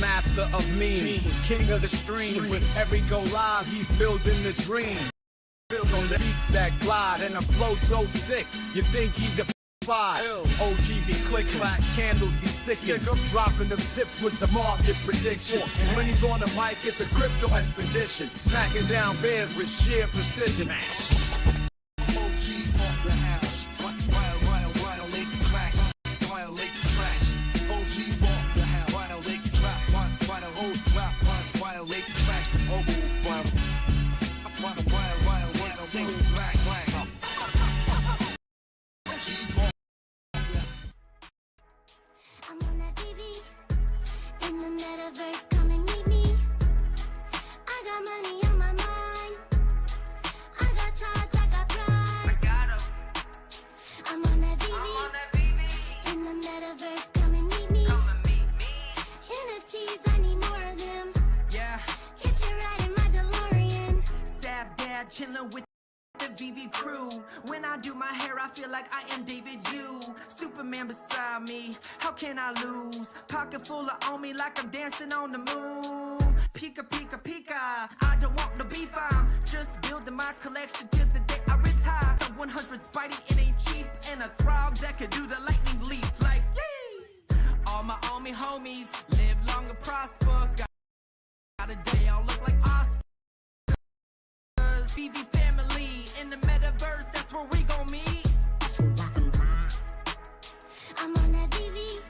master of memes, king of the stream. With every go live, he's building the dream. Built on the beats that glide and a flow so sick, you think he defied. OG be clicking, black candles be sticking, dropping them tips with the market prediction. When he's on the mic, it's a crypto expedition, smacking down bears with sheer precision. I'm on that VeVe in the Metaverse. Come and meet me. I got money on my mind. I got charts, I got prize. I'm on that VeVe in the Metaverse. Come and meet me. NFTs, I need more of them. Yeah. Get you right in my DeLorean. SavDad chilling with the VeVe crew. When I do my hair, I feel like I am David Yu. Superman beside me, how can I lose? Pocket full of on me like I'm dancing on the moon. Pika, pika, pika, I don't want no beef, I'm just building my collection till the day I retire. The 100 Spidey, it ain't cheap, and a throb that could do the lightning leap. Like, yay! All my army homies live long and prosper. Got a day I'll look like Oscar. VeVe family in the Metaverse, that's where we gon' meet. I'm on that VeVe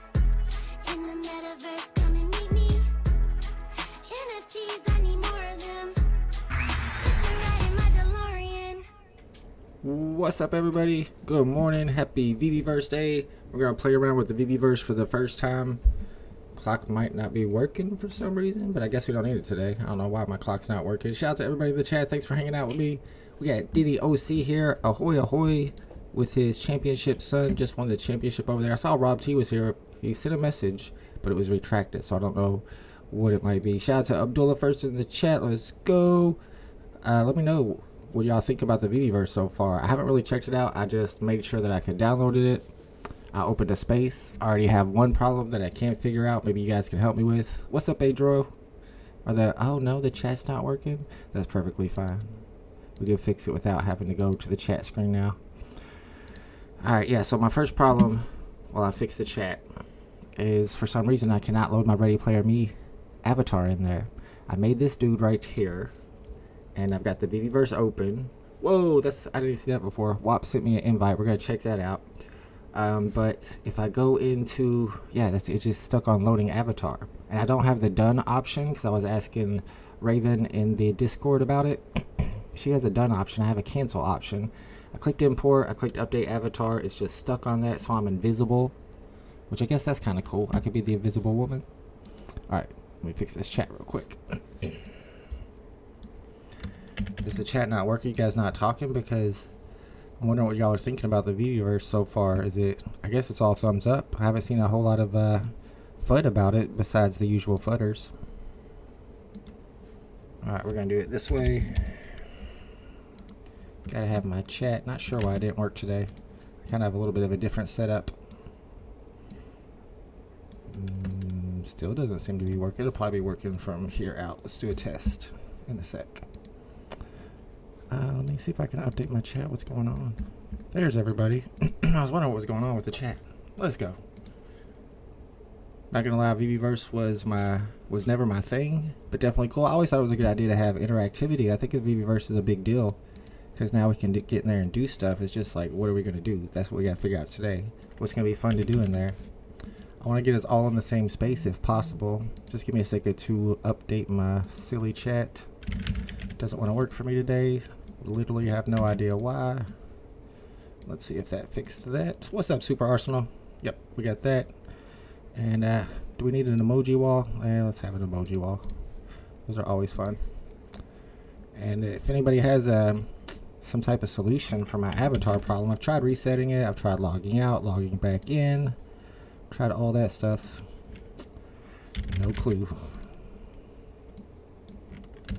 in the Metaverse. Come and meet me. NFTs, I need more of them. Get you right in my DeLorean. What's up, everybody? Good morning. Happy VeVeVerse day. We're gonna play around with the VeVeVerse for the first time. Clock might not be working for some reason, but I guess we don't need it today. I don't know why my clock's not working. Shout out to everybody in the chat. Thanks for hanging out with me. We got Diddy OC here. Ahoy, ahoy. With his championship son. Just won the championship over there. I saw Rob T was here. He sent a message, but it was retracted, so I don't know what it might be. Shout out to Abdullah first in the chat. Let's go. Let me know what y'all think about the VeVeVerse so far. I haven't really checked it out. I just made sure that I could download it. I opened a space. I already have one problem that I can't figure out. Maybe you guys can help me with. What's up, Adro? Oh no, the chat's not working? That's perfectly fine. We can fix it without having to go to the chat screen now. Alright, yeah, so my first problem while I fix the chat is for some reason I cannot load my Ready Player Me avatar in there. I made this dude right here, and I've got the VeVeVerse open. Whoa, I didn't even see that before. WAP sent me an invite. We're going to check that out. But if I go into, yeah, it's just stuck on loading avatar. And I don't have the done option because I was asking Raven in the Discord about it. She has a done option. I have a cancel option. I clicked import, I clicked update avatar, it's just stuck on that, so I'm invisible, which I guess that's kind of cool. I could be the invisible woman. Alright, let me fix this chat real quick. Is the chat not working? You guys not talking? Because I'm wondering what y'all are thinking about the VeVeVerse so far. Is it, I guess it's all thumbs up. I haven't seen a whole lot of FUD about it besides the usual FUDders. Alright, we're going to do it this way. Gotta have my chat. Not sure why it didn't work today. I kind of have a little bit of a different setup. Still doesn't seem to be working. It'll probably be working from here out. Let's do a test in a sec. Let me see if I can update my chat. What's going on? There's everybody. I was wondering what was going on with the chat. Let's go. Not gonna lie, VeVeVerse was never my thing, but definitely cool. I always thought it was a good idea to have interactivity. I think the VeVeVerse is a big deal. Because now we can get in there and do stuff. It's just like, what are we going to do? That's what we got to figure out today. What's going to be fun to do in there? I want to get us all in the same space if possible. Just give me a second to update my silly chat. Doesn't want to work for me today. Literally have no idea why. Let's see if that fixed that. What's up, Super Arsenal? Yep, we got that. And do we need an emoji wall? Let's have an emoji wall. Those are always fun. And if anybody has some type of solution for my avatar problem, I've tried resetting it, I've tried logging out, logging back in, tried all that stuff. No clue.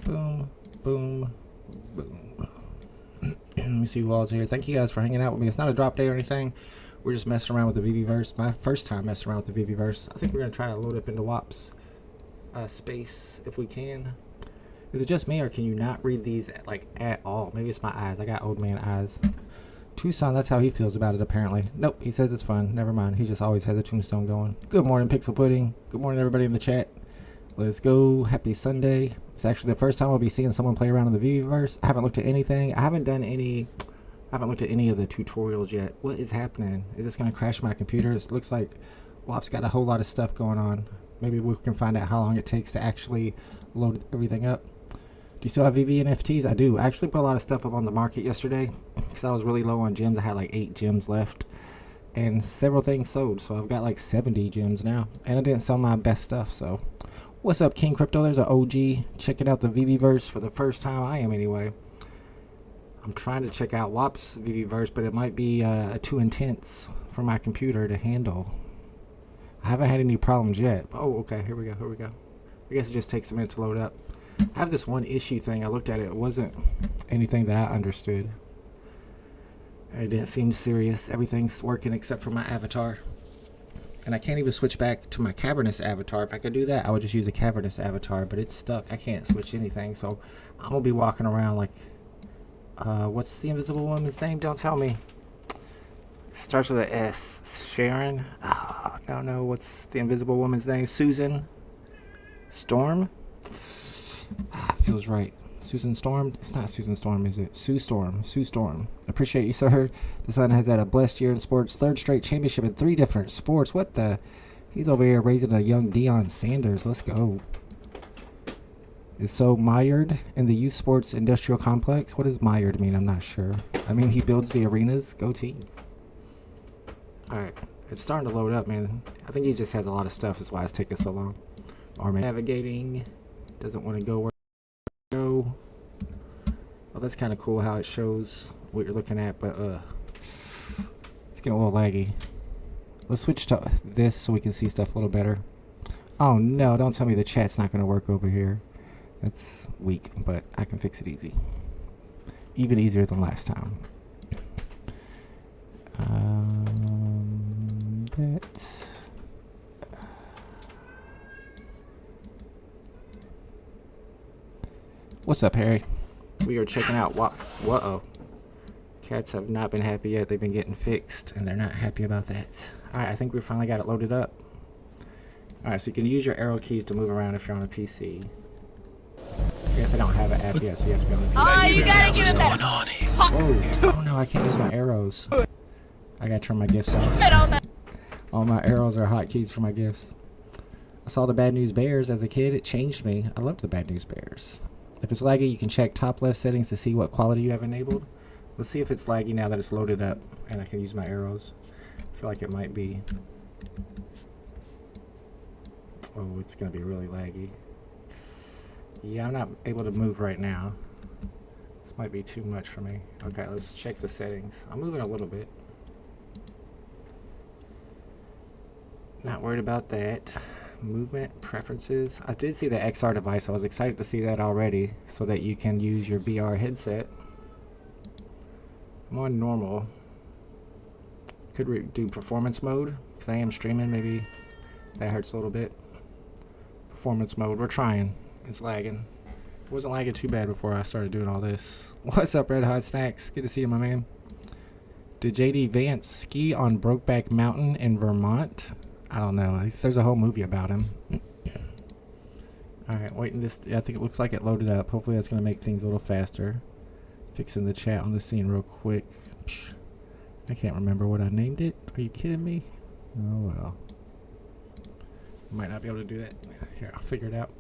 Boom, boom, boom. Let me see who all's here. Thank you guys for hanging out with me. It's not a drop day or anything. We're just messing around with the VeVeVerse. My first time messing around with the VeVeVerse. I think we're going to try to load up into WAPs space if we can. Is it just me, or can you not read these like at all? Maybe it's my eyes. I got old man eyes. Tucson, that's how he feels about it apparently. Nope, he says it's fun. Never mind. He just always has a tombstone going. Good morning, Pixel Pudding. Good morning, everybody in the chat. Let's go. Happy Sunday. It's actually the first time I'll be seeing someone play around in the VeVeVerse. I haven't looked at anything. I haven't looked at any of the tutorials yet. What is happening? Is this going to crash my computer? It looks like WAP's got a whole lot of stuff going on. Maybe we can find out how long it takes to actually load everything up. Do you still have VeVe NFTs? I do. I actually put a lot of stuff up on the market yesterday because I was really low on gems. I had like 8 gems left and several things sold. So I've got like 70 gems now. And I didn't sell my best stuff. So what's up, King Crypto? There's an OG checking out the VeVeVerse for the first time. I am anyway. I'm trying to check out WAP's VeVeVerse, but it might be too intense for my computer to handle. I haven't had any problems yet. Oh, okay. Here we go. I guess it just takes a minute to load up. I have this one issue thing. I looked at it. It wasn't anything that I understood. It didn't seem serious. Everything's working except for my avatar. And I can't even switch back to my cavernous avatar. If I could do that, I would just use a cavernous avatar. But it's stuck. I can't switch anything. So I'm going to be walking around like... what's the invisible woman's name? Don't tell me. Starts with an S. Sharon? I don't know. What's the invisible woman's name? Susan? Storm? Feels right. Susan Storm? It's not Susan Storm, is it? Sue Storm. Sue Storm. Appreciate you, sir. The son has had a blessed year in sports. 3rd straight championship in 3 different sports. What the? He's over here raising a young Deion Sanders. Let's go. Is so mired in the youth sports industrial complex. What does mired mean? I'm not sure. I mean, he builds the arenas. Go team. Alright. It's starting to load up, man. I think he just has a lot of stuff. That's why it's taking so long. Army navigating. Doesn't want to go where to go. Well, that's kind of cool how it shows what you're looking at, but it's getting a little laggy. Let's switch to this so we can see stuff a little better. Oh no, don't tell me the chat's not going to work over here. That's weak, but I can fix it easy. Even easier than last time. What's up, Harry? We are checking out Whoa. Cats have not been happy yet. They've been getting fixed, and they're not happy about that. Alright, I think we finally got it loaded up. Alright, so you can use your arrow keys to move around if you're on a PC. I guess I don't have an app yet, so you have to be on the PC. Oh, you gotta give it that. Whoa. Oh no, I can't use my arrows. I gotta turn my gifts off. All my arrows are hotkeys for my gifts. I saw the Bad News Bears as a kid. It changed me. I loved the Bad News Bears. If it's laggy, you can check top left settings to see what quality you have enabled. Let's see if it's laggy now that it's loaded up and I can use my arrows. I feel like it might be. Oh, it's gonna be really laggy. Yeah, I'm not able to move right now. This might be too much for me. Okay, let's check the settings. I'm moving a little bit. Not worried about that. Movement, preferences. I did see the XR device. I was excited to see that already so that you can use your VR headset. I'm on normal. Could do performance mode because I am streaming. Maybe that hurts a little bit. Performance mode. We're trying. It's lagging. It wasn't lagging too bad before I started doing all this. What's up, Red Hot Snacks? Good to see you, my man. Did JD Vance ski on Brokeback Mountain in Vermont? I don't know. There's a whole movie about him. Alright, waiting this. I think it looks like it loaded up. Hopefully that's going to make things a little faster. Fixing the chat on the scene real quick. Psh, I can't remember what I named it. Are you kidding me? Oh well. Might not be able to do that. Here, I'll figure it out.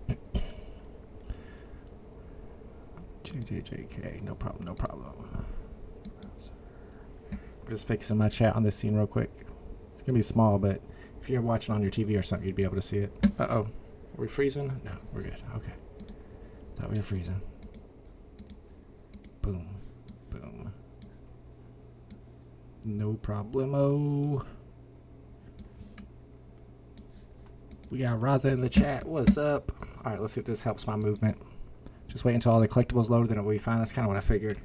JJJK. No problem, no problem. I'm just fixing my chat on this scene real quick. It's going to be small, but if you're watching on your TV or something, you'd be able to see it. Uh-oh. Are we freezing? No, we're good. Okay. Thought we were freezing. Boom. Boom. No problemo. We got Raza in the chat. What's up? Alright, let's see if this helps my movement. Just wait until all the collectibles load, then it'll be fine. That's kind of what I figured.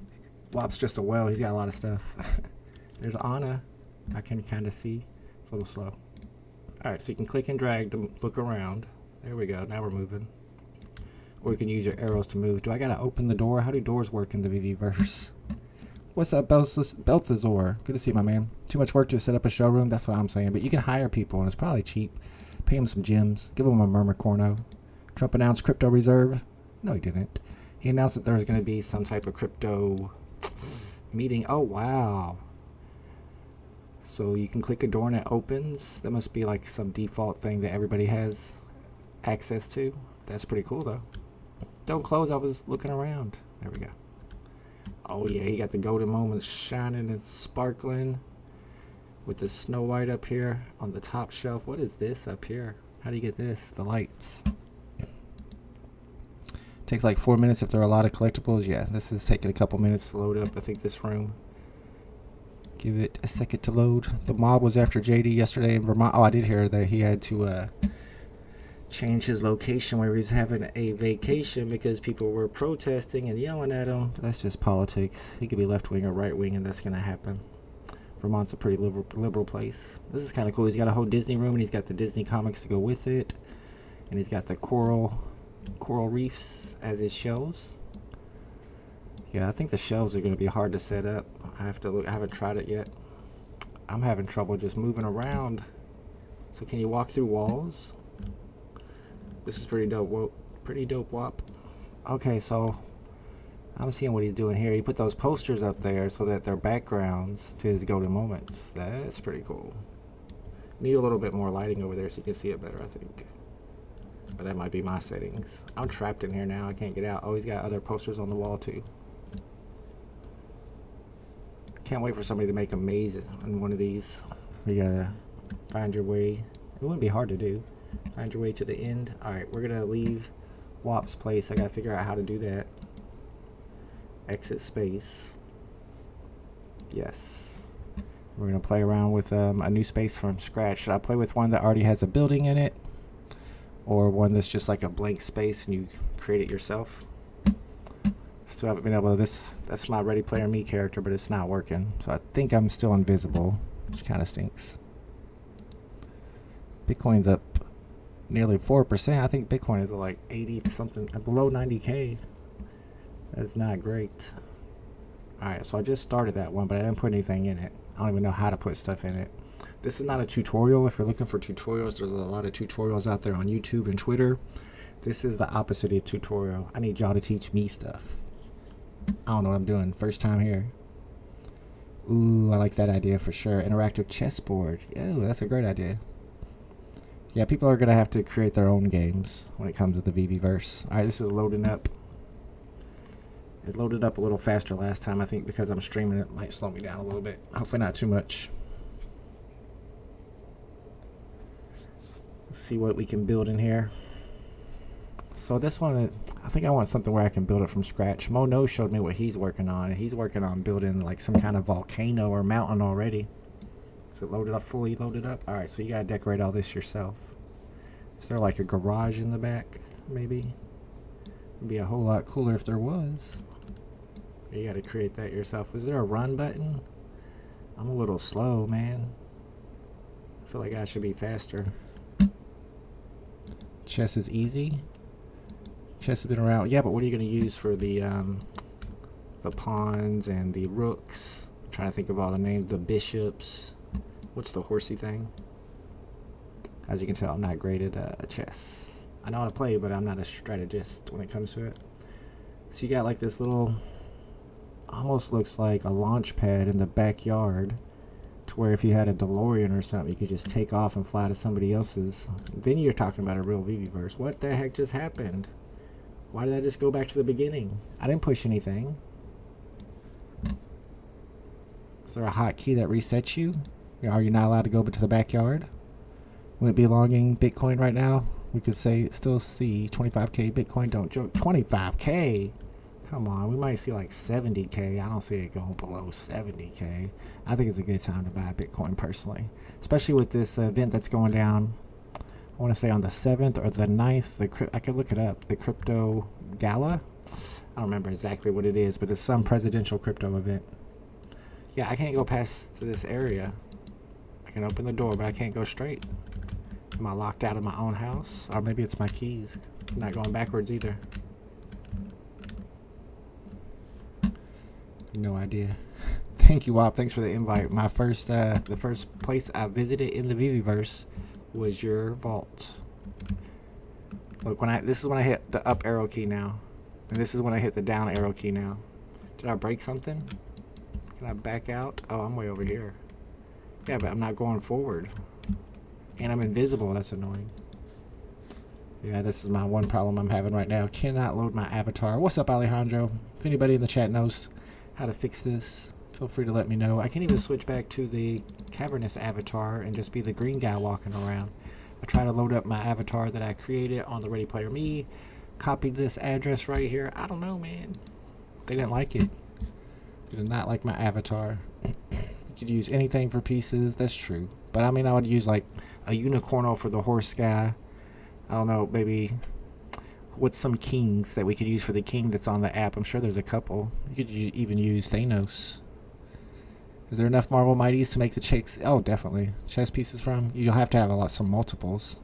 Wop's just a whale. He's got a lot of stuff. There's Anna. I can kind of see. It's a little slow. Alright, so you can click and drag to look around. There we go. Now we're moving. Or you can use your arrows to move. Do I gotta open the door? How do doors work in the VeVeVerse? What's up, Balthazar? Good to see you, my man. Too much work to set up a showroom? That's what I'm saying. But you can hire people, and it's probably cheap. Pay them some gems. Give them a murmur corno. Trump announced crypto reserve? No, he didn't. He announced that there was going to be some type of crypto meeting. Oh, wow. So you can click a door and it opens. That must be like some default thing that everybody has access to. That's pretty cool, though. Don't close. I was looking around. There we go. Oh, yeah. He got the golden moments shining and sparkling with the Snow White up here on the top shelf. What is this up here? How do you get this? The lights. Takes like 4 minutes if there are a lot of collectibles. Yeah, this is taking a couple minutes to load up. I think this room. Give it a second to load. The mob was after JD yesterday in Vermont. Oh, I did hear that he had to change his location where he's having a vacation because people were protesting and yelling at him. That's just politics. He could be left wing or right wing, and that's gonna happen. Vermont's a pretty liberal place. This is kind of cool. He's got a whole Disney room, and he's got the Disney comics to go with it, and he's got the coral reefs as his shelves. Yeah, I think the shelves are going to be hard to set up. I have to look. I haven't tried it yet. I'm having trouble just moving around. So can you walk through walls? This is pretty dope. Pretty dope, wop. Okay, so I'm seeing what he's doing here. He put those posters up there so that they're backgrounds to his golden moments. That's pretty cool. Need a little bit more lighting over there so you can see it better, I think. But that might be my settings. I'm trapped in here now. I can't get out. Oh, he's got other posters on the wall too. Can't wait for somebody to make a maze on one of these. You gotta find your way. It wouldn't be hard to do. Find your way to the end. Alright, we're gonna leave Wop's place. I gotta figure out how to do that. Exit space. Yes. We're gonna play around with a new space from scratch. Should I play with one that already has a building in it? Or one that's just like a blank space and you create it yourself? Still haven't been able to. That's my Ready Player Me character, but it's not working. So I think I'm still invisible, which kind of stinks. Bitcoin's up nearly 4%. I think Bitcoin is like 80 something, below 90K. That's not great. Alright, so I just started that one, but I didn't put anything in it. I don't even know how to put stuff in it. This is not a tutorial. If you're looking for tutorials, there's a lot of tutorials out there on YouTube and Twitter. This is the opposite of tutorial. I need y'all to teach me stuff. I don't know what I'm doing. First time here. Ooh, I like that idea for sure. Interactive chessboard. Ooh, that's a great idea. Yeah, people are going to have to create their own games when it comes to the VeVeVerse. Alright, this is loading up. It loaded up a little faster last time. I think because I'm streaming it might slow me down a little bit. Hopefully not too much. Let's see what we can build in here. So this one, I think I want something where I can build it from scratch. Mono showed me what he's working on. He's working on building like some kind of volcano or mountain already. Is it loaded up, fully loaded up? Alright, so you gotta decorate all this yourself. Is there like a garage in the back, maybe? It'd be a whole lot cooler if there was. You gotta create that yourself. Is there a run button? I'm a little slow, man. I feel like I should be faster. Chess is easy. Chess has been around. Yeah, but what are you going to use for the pawns and the rooks? I'm trying to think of all the names. The bishops. What's the horsey thing? As you can tell, I'm not great at chess. I know how to play, but I'm not a strategist when it comes to it. So you got like this little, almost looks like a launch pad in the backyard, to where if you had a DeLorean or something, you could just take off and fly to somebody else's. Then you're talking about a real VeVeVerse. What the heck just happened? Why did I just go back to the beginning? I didn't push anything. Is there a hotkey that resets you? Are you not allowed to go to the backyard? Would it be logging Bitcoin right now? We could say still see 25K Bitcoin. Don't joke. 25K? Come on, we might see like 70K. I don't see it going below 70K. I think it's a good time to buy Bitcoin personally, especially with this event that's going down. I want to say on the 7th or the 9th. I could look it up. The crypto gala. I don't remember exactly what it is, but it's some presidential crypto event. Yeah, I can't go past this area. I can open the door, but I can't go straight. Am I locked out of my own house? Or maybe it's my keys. I'm not going backwards either. No idea. Thank you, Wop. Thanks for the invite. My first, the first place I visited in the VeVeVerse was your vault. Look, this is when I hit the up arrow key now. And this is when I hit the down arrow key now. Did I break something? Can I back out? Oh, I'm way over here. Yeah, but I'm not going forward. And I'm invisible. That's annoying. Yeah, this is my one problem I'm having right now. Cannot load my avatar. What's up, Alejandro? If anybody in the chat knows how to fix this, feel free to let me know. I can even switch back to the cavernous avatar and just be the green guy walking around. I try to load up my avatar that I created on the Ready Player Me. Copied this address right here. I don't know, man. They didn't like it. They did not like my avatar. You could use anything for pieces. That's true. But I mean, I would use like a unicorno for the horse guy. I don't know, maybe what's some kings that we could use for the king that's on the app? I'm sure there's a couple. You could even use Thanos. Is there enough Marvel Mighties to make the checks? Oh, definitely. Chess pieces from? You'll have to have some multiples.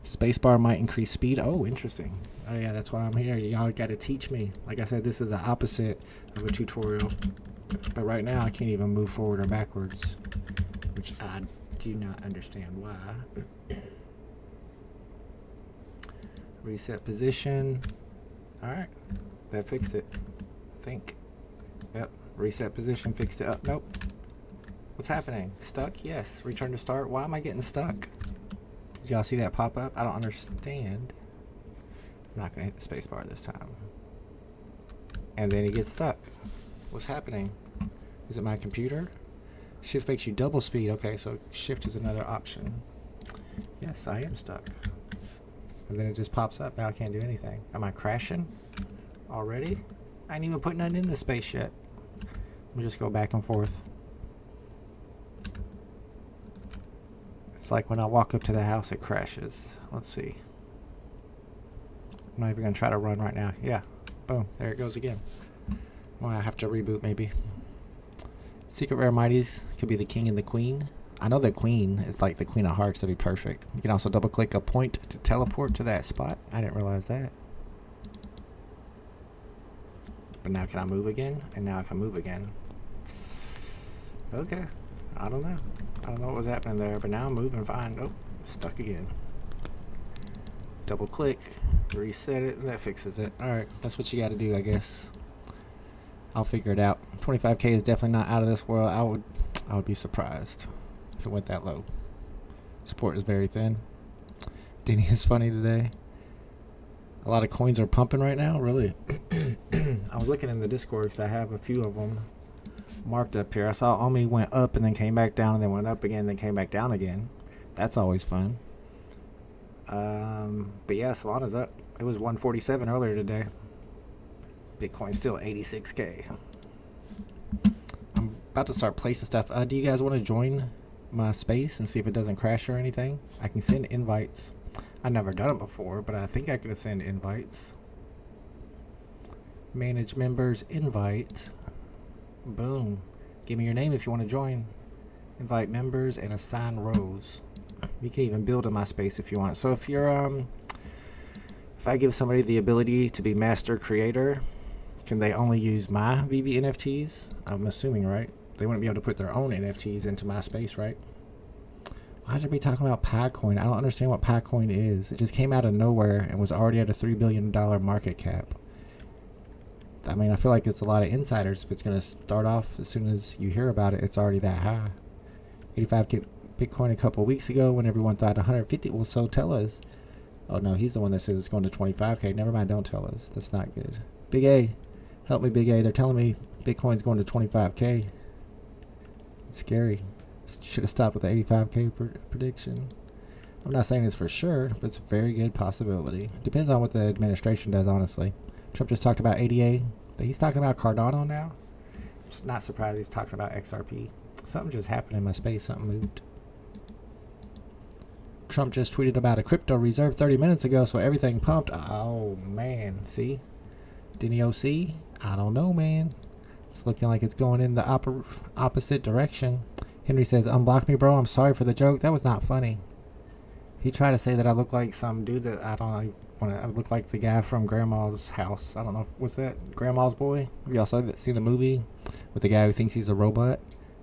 Spacebar might increase speed. Oh, interesting. Oh yeah, that's why I'm here. Y'all got to teach me. Like I said, this is the opposite of a tutorial. But right now, I can't even move forward or backwards, which I do not understand why. Reset position. Alright. That fixed it. I think. Yep. Reset position fixed it up. Nope. What's happening? Stuck? Yes. Return to start. Why am I getting stuck? Did y'all see that pop up? I don't understand. I'm not going to hit the space bar this time. And then he gets stuck. What's happening? Is it my computer? Shift makes you double speed. Okay, so shift is another option. Yes, I am stuck. And then it just pops up. Now I can't do anything. Am I crashing already? I ain't even put nothing in the space yet. Let me just go back and forth. It's like when I walk up to the house, it crashes. Let's see. I'm not even going to try to run right now. Yeah. Boom. There it goes again. Well, I have to reboot maybe. Secret Rare Mighties could be the king and the queen. I know the queen is like the queen of hearts. That'd be perfect. You can also double click a point to teleport to that spot. I didn't realize that. But now can I move again? And now I can move again. Okay. I don't know. I don't know what was happening there, but now I'm moving fine. Oh, stuck again. Double click, reset it, and that fixes it. Alright, that's what you gotta do, I guess. I'll figure it out. 25k is definitely not out of this world. I would be surprised if it went that low. Support is very thin. Denny is funny today. A lot of coins are pumping right now, really. I was looking in the Discord because I have a few of them marked up here. I saw Omi went up and then came back down and then went up again and then came back down again. That's always fun. But yeah, Solana's up. It was 147 earlier today. Bitcoin's still 86k. I'm about to start placing stuff. Do you guys want to join my space and see if it doesn't crash or anything? I can send invites. I've never done it before, but I think I can send invites. Manage members, invite. Boom. Give me your name if you want to join. Invite members and assign rows. You can even build in my space if you want. So if you're if I give somebody the ability to be master creator, can they only use my VeVe NFTs? I'm assuming, right? They wouldn't be able to put their own NFTs into my space, right? Why is everybody talking about Picoin? I don't understand what Picoin is. It just came out of nowhere and was already at a $3 billion market cap. I mean, I feel like it's a lot of insiders. If it's going to start off as soon as you hear about it, it's already that high. 85k Bitcoin a couple weeks ago when everyone thought 150. Well, so tell us. Oh no, he's the one that says it's going to 25k. Never mind, don't tell us. That's not good. Big A, help me, Big A. They're telling me Bitcoin's going to 25k. It's scary. Should have stopped with the 85k prediction. I'm not saying it's for sure, but it's a very good possibility. Depends on what the administration does, honestly. Trump just talked about ADA. He's talking about Cardano now. I'm just not surprised he's talking about XRP. Something just happened in my space. Something moved. Trump just tweeted about a crypto reserve 30 minutes ago, so everything pumped. Oh, man. See? Denny OC? I don't know, man. It's looking like it's going in the opposite direction. Henry says, unblock me, bro. I'm sorry for the joke. That was not funny. He tried to say that I look like some dude that I don't know. I look like the guy from Grandma's house. I don't know. What's that? Grandma's Boy? Have y'all seen the movie with the guy who thinks he's a robot?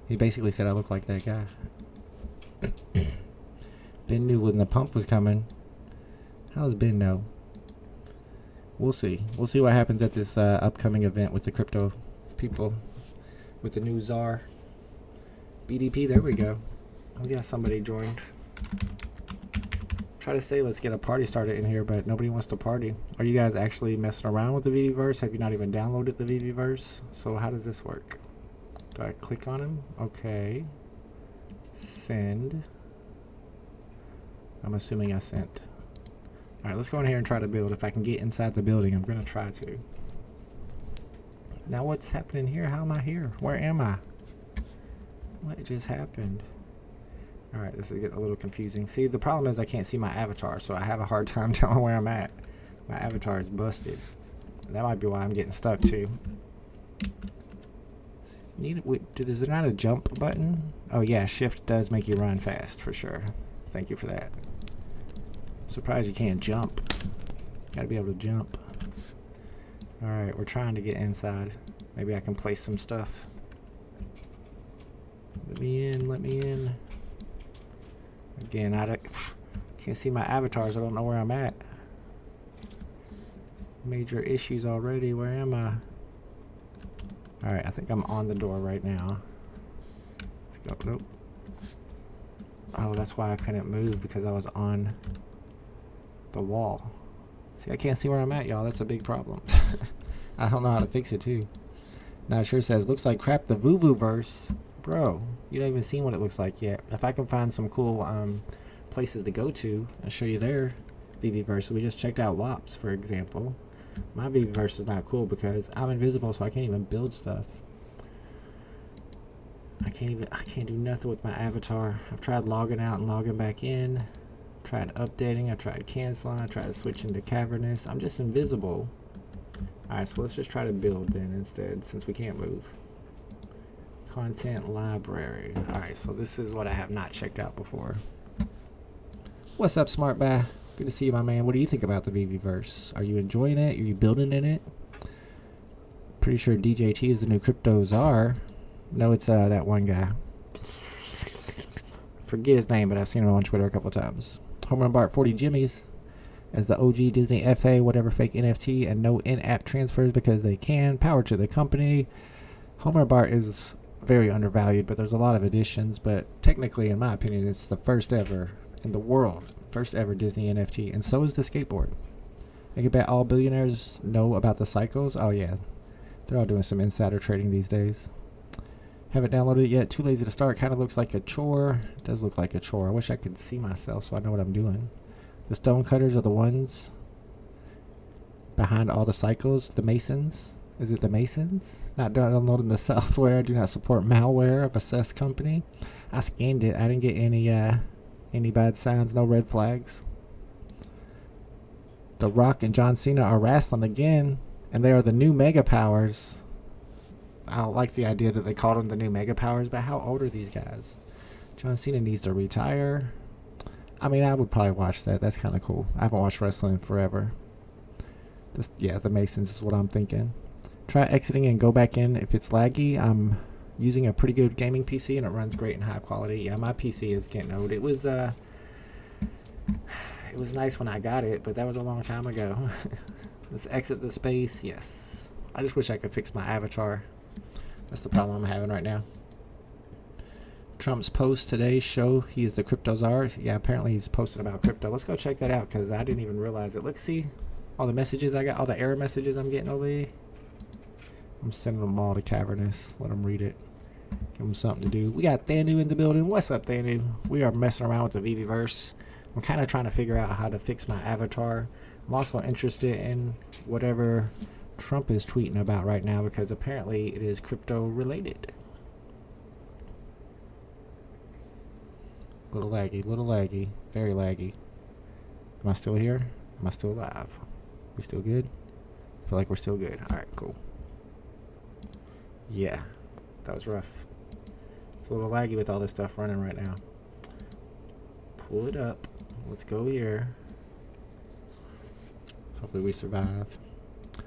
He basically said I look like that guy. Ben knew when the pump was coming. How does Ben know? We'll see. We'll see what happens at this upcoming event with the crypto people. With the new czar. BDP, there we go. We got somebody joined. Try to say let's get a party started in here, but nobody wants to party. Are you guys actually messing around with the VeVeVerse? Have you not even downloaded the VeVeVerse? So how does this work? Do I click on him? Okay. Send. I'm assuming I sent. Alright, let's go in here and try to build. If I can get inside the building, I'm going to try to. Now what's happening here? How am I here? Where am I? What just happened? Alright, this is getting a little confusing. See, the problem is I can't see my avatar, so I have a hard time telling where I'm at. My avatar is busted. That might be why I'm getting stuck too. Is there not a jump button? Oh yeah, shift does make you run fast for sure. Thank you for that. I'm surprised you can't jump. Gotta be able to jump. Alright, we're trying to get inside. Maybe I can place some stuff. Let me in, let me in. Again, I can't see my avatars. I don't know where I'm at. Major issues already. Where am I? Alright, I think I'm on the door right now. Let's go. Nope. Oh, that's why I couldn't move, because I was on the wall. See, I can't see where I'm at, y'all. That's a big problem. I don't know how to fix it, too. Now, it sure says, looks like crap, the VeVeVerse. Bro, you haven't even seen what it looks like yet. If I can find some cool places to go to, I'll show you their VeVeVerse. So we just checked out WAPs, for example. My VeVeVerse is not cool because I'm invisible, so I can't even build stuff. I can't do nothing with my avatar. I've tried logging out and logging back in. Tried updating, I tried canceling, I tried switching to cavernous. I'm just invisible. Alright, so let's just try to build then instead, since we can't move. Content library. Alright, so this is what I have not checked out before. What's up, Smart Guy? Good to see you, my man. What do you think about the VeVeVerse? Are you enjoying it? Are you building in it? Pretty sure DJT is the new crypto czar. No, it's that one guy. Forget his name, but I've seen him on Twitter a couple times. Home Run Bart 40 Jimmies as the OG Disney FA, whatever fake NFT, and no in-app transfers because they can. Power to the company. Home Run Bart is very undervalued, but there's a lot of additions. But technically, in my opinion, it's the first ever in the world, first ever Disney NFT, and so is the skateboard. I can bet all billionaires know about the cycles. Oh yeah, they're all doing some insider trading these days. Haven't downloaded it yet. Too lazy to start. Kind of looks like a chore. It does look like a chore. I wish I could see myself so I know what I'm doing. The stone cutters are the ones behind all the cycles. The masons. Is it the masons? Not downloading the software. Do not support malware of assessed company. I scanned it. I didn't get any bad signs. No red flags. The Rock and John Cena are wrestling again, and they are the new mega powers. I don't like the idea that they called them the new mega powers, but how old are these guys? John Cena needs to retire. I mean, I would probably watch that. That's kind of cool. I haven't watched wrestling in forever. Yeah, the Masons is what I'm thinking. Try exiting and go back in if it's laggy. I'm using a pretty good gaming PC and it runs great in high quality. Yeah, my PC is getting old. It was nice when I got it, but that was a long time ago. Let's exit the space. Yes. I just wish I could fix my avatar. That's the problem I'm having right now. Trump's post today show he is the crypto czar. Yeah, apparently he's posting about crypto. Let's go check that out because I didn't even realize it. Look, see all the messages I got, all the error messages I'm getting over here. I'm sending them all to Cavernous. Let them read it. Give them something to do. We got Thanu in the building. What's up, Thanu? We are messing around with the VeVeVerse. I'm kind of trying to figure out how to fix my avatar. I'm also interested in whatever Trump is tweeting about right now because apparently it is crypto related. Little laggy, very laggy. Am I still here? Am I still alive? We still good? I feel like we're still good. Alright, cool. Yeah, that was rough. It's a little laggy with all this stuff running right now. Pull it up. let's go here. Hopefully we survive.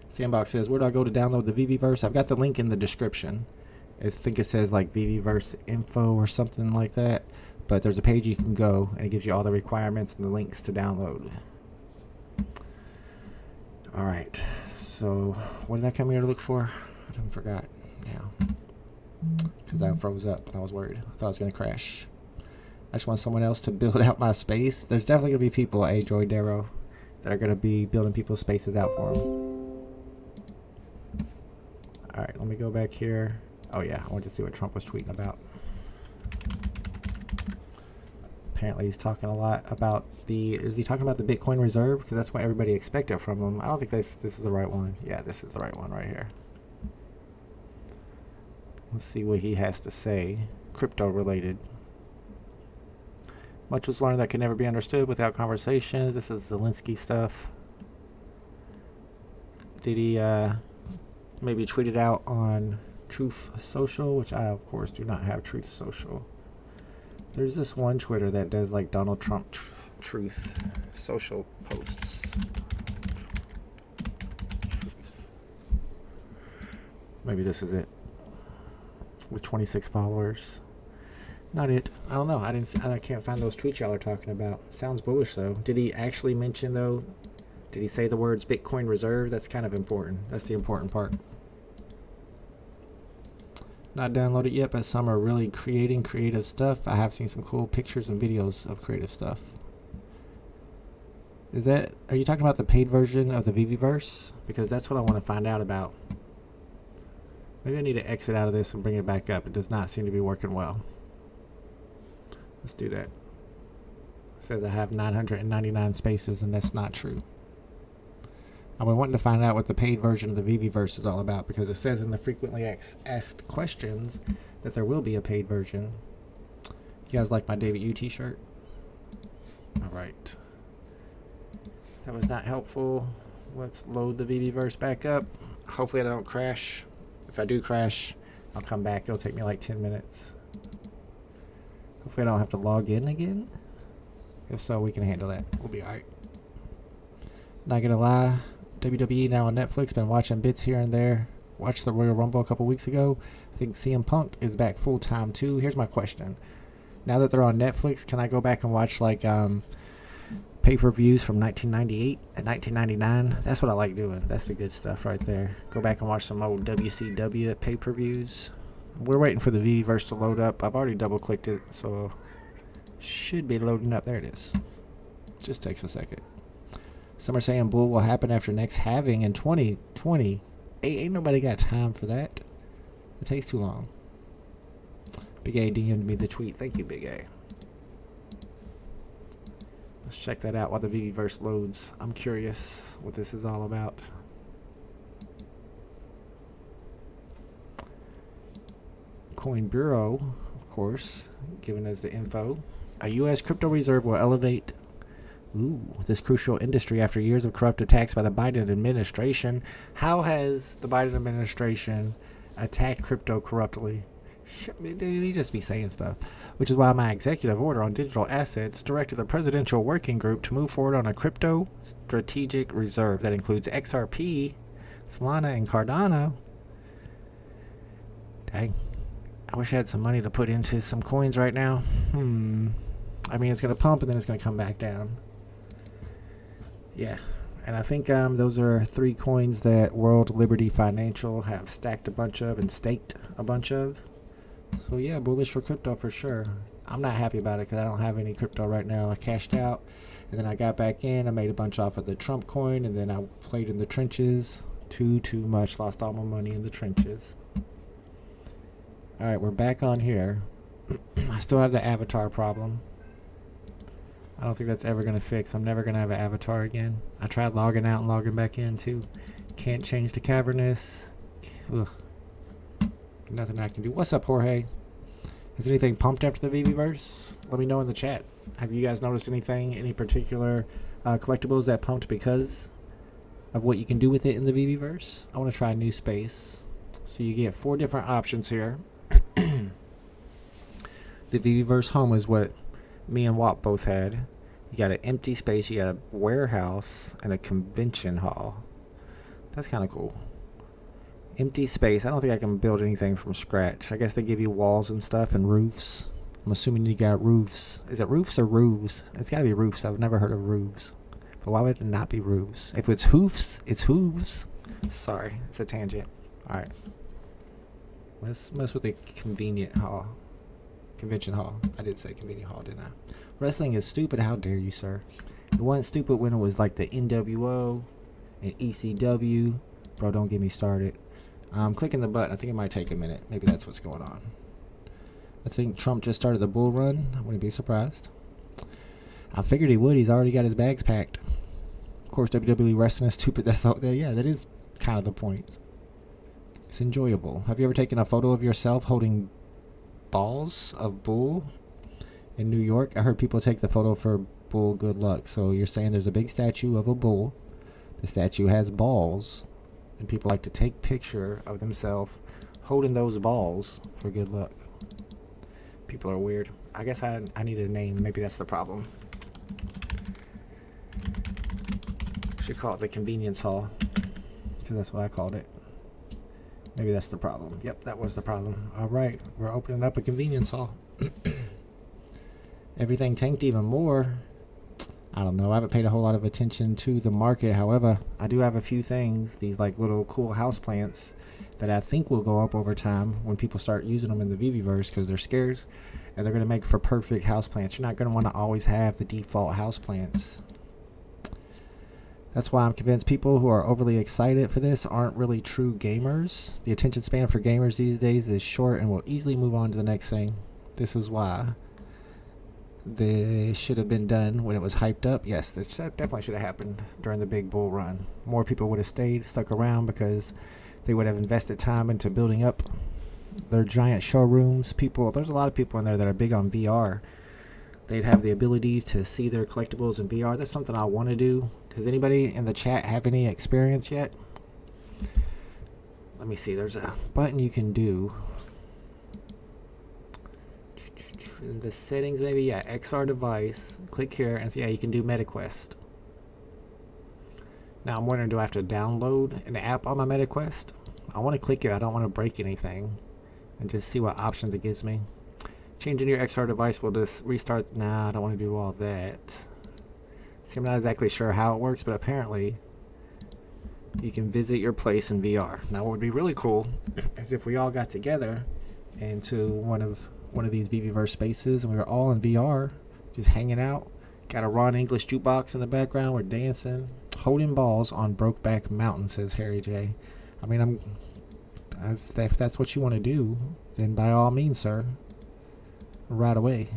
Sandbox says, where do I go to download the VeVeVerse? I've got the link in the description. I think it says like VeVeVerse info or something like that. But there's a page you can go, and it gives you all the requirements and the links to download. Alright, so what did I come here to look for? I done forgot now. Because I froze up and I was worried. I thought I was going to crash. I just want someone else to build out my space. There's definitely going to be people at Droidero that are going to be building people's spaces out for them. Alright, let me go back here. Oh yeah, I wanted to see what Trump was tweeting about. Apparently he's talking a lot about the... Is he talking about the Bitcoin reserve? Because that's what everybody expected from him. I don't think this is the right one. Yeah, this is the right one right here. Let's see what he has to say. Crypto related. Much was learned that can never be understood without conversations. This is Zelensky stuff. Did he maybe tweet it out on Truth Social, which I of course do not have Truth Social. There's this one Twitter that does like Donald Trump Truth Social posts. Truth. Maybe this is it. With 26 followers. Not it. I don't know. I can't find those tweets y'all are talking about. Sounds bullish though. Did he actually mention though? Did he say the words Bitcoin reserve? That's kind of important. That's the important part. Not downloaded yet, but some are really creating creative stuff. I have seen some cool pictures and videos of creative stuff. Are you talking about the paid version of the VeVeVerse? Because that's what I want to find out about. Maybe I need to exit out of this and bring it back up. It does not seem to be working well. Let's do that. It says I have 999 spaces, and that's not true. I've been wanting to find out what the paid version of the VeVeVerse is all about, because it says in the frequently asked questions that there will be a paid version. You guys like my David U t-shirt? Alright. That was not helpful. Let's load the VeVeVerse back up. Hopefully I don't crash. If I do crash, I'll come back. It'll take me like 10 minutes. Hopefully I don't have to log in again. If so, we can handle that. We'll be alright. Not gonna lie, WWE now on Netflix. Been watching bits here and there. Watched the Royal Rumble a couple weeks ago. I think CM Punk is back full time too. Here's my question: now that they're on Netflix, can I go back and watch like pay-per-views from 1998 and 1999? That's what I like doing. That's the good stuff right there. Go back and watch some old WCW pay-per-views. We're waiting for the VeVeVerse to load up. I've already double-clicked it, so should be loading up. There it is. Just takes a second. Some are saying bull will happen after next halving in 2020. Ain't nobody got time for that. It takes too long. Big A DM'd me the tweet. Thank you, Big A. Let's check that out while the VeVeVerse loads. I'm curious what this is all about. Coin Bureau, of course, giving us the info. A U.S. crypto reserve will elevate this crucial industry after years of corrupt attacks by the Biden administration. How has the Biden administration attacked crypto corruptly? They just be saying stuff. Which is why my executive order on digital assets directed the presidential working group to move forward on a crypto strategic reserve that includes XRP, Solana, and Cardano. Dang. I wish I had some money to put into some coins right now. I mean, it's going to pump and then it's going to come back down. Yeah. And I think those are 3 coins that World Liberty Financial have stacked a bunch of and staked a bunch of. So yeah, bullish for crypto for sure. I'm not happy about it because I don't have any crypto right now. I cashed out and then I got back in. I made a bunch off of the Trump coin and then I played in the trenches. Too much. Lost all my money in the trenches. Alright, we're back on here. I still have the avatar problem. I don't think that's ever going to fix. I'm never going to have an avatar again. I tried logging out and logging back in too. Can't change to cavernous. Ugh. Nothing I can do. What's up, Jorge? Has anything pumped after the VeVeVerse? Let me know in the chat. Have you guys noticed anything, any particular collectibles that pumped because of what you can do with it in the VeVeVerse? I want to try a new space. So you get 4 different options here. The VeVeVerse Home is what me and Wap both had. You got an empty space, you got a warehouse, and a convention hall. That's kind of cool. Empty space. I don't think I can build anything from scratch. I guess they give you walls and stuff and roofs. I'm assuming you got roofs. Is it roofs or roofs? It's got to be roofs. I've never heard of roofs. But why would it not be roofs? If it's hoofs, it's hooves. Sorry, it's a tangent. Alright. Let's mess with the convention hall. I did say convenient hall, didn't I? Wrestling is stupid. How dare you, sir? It wasn't stupid when it was like the NWO and ECW. Bro, don't get me started. I'm clicking the button. I think it might take a minute. Maybe that's what's going on. I think Trump just started the bull run. I wouldn't be surprised. I figured he would. He's already got his bags packed. Of course, WWE wrestling is stupid. That's all. Yeah, that is kind of the point. It's enjoyable. Have you ever taken a photo of yourself holding balls of bull in New York? I heard people take the photo for bull good luck. So you're saying there's a big statue of a bull. The statue has balls, and people like to take picture of themselves holding those balls for good luck. People are weird. I guess I need a name. Maybe that's the problem. Should call it the convenience hall, because that's what I called it. Maybe that's the problem. Yep, that was the problem. Alright, we're opening up a convenience hall. Everything tanked even more. I don't know. I haven't paid a whole lot of attention to the market. However, I do have a few things, these like little cool house plants that I think will go up over time when people start using them in the VeVeVerse, because they're scarce and they're going to make for perfect house plants. You're not going to want to always have the default house plants. That's why I'm convinced people who are overly excited for this aren't really true gamers. The attention span for gamers these days is short and will easily move on to the next thing. This is why this should have been done when it was hyped up. Yes, that definitely should have happened during the big bull run. More people would have stayed, stuck around, because they would have invested time into building up their giant showrooms. There's a lot of people in there that are big on VR. They'd have the ability to see their collectibles in VR. That's something I want to do. Does anybody in the chat have any experience yet? Let me see. There's a button you can do. In the settings, maybe. Yeah, XR device. Click here, and yeah, you can do MetaQuest. Now I'm wondering, do I have to download an app on my MetaQuest? I want to click here. I don't want to break anything, and just see what options it gives me. Changing your XR device will just restart. Nah, I don't want to do all that. See, I'm not exactly sure how it works, but apparently you can visit your place in VR. Now, what would be really cool is if we all got together into one of these VeVeVerse spaces and we were all in VR, just hanging out. Got a Ron English jukebox in the background. We're dancing, holding balls on Brokeback Mountain, says Harry J. I mean, if that's what you want to do, then by all means, sir. Right away.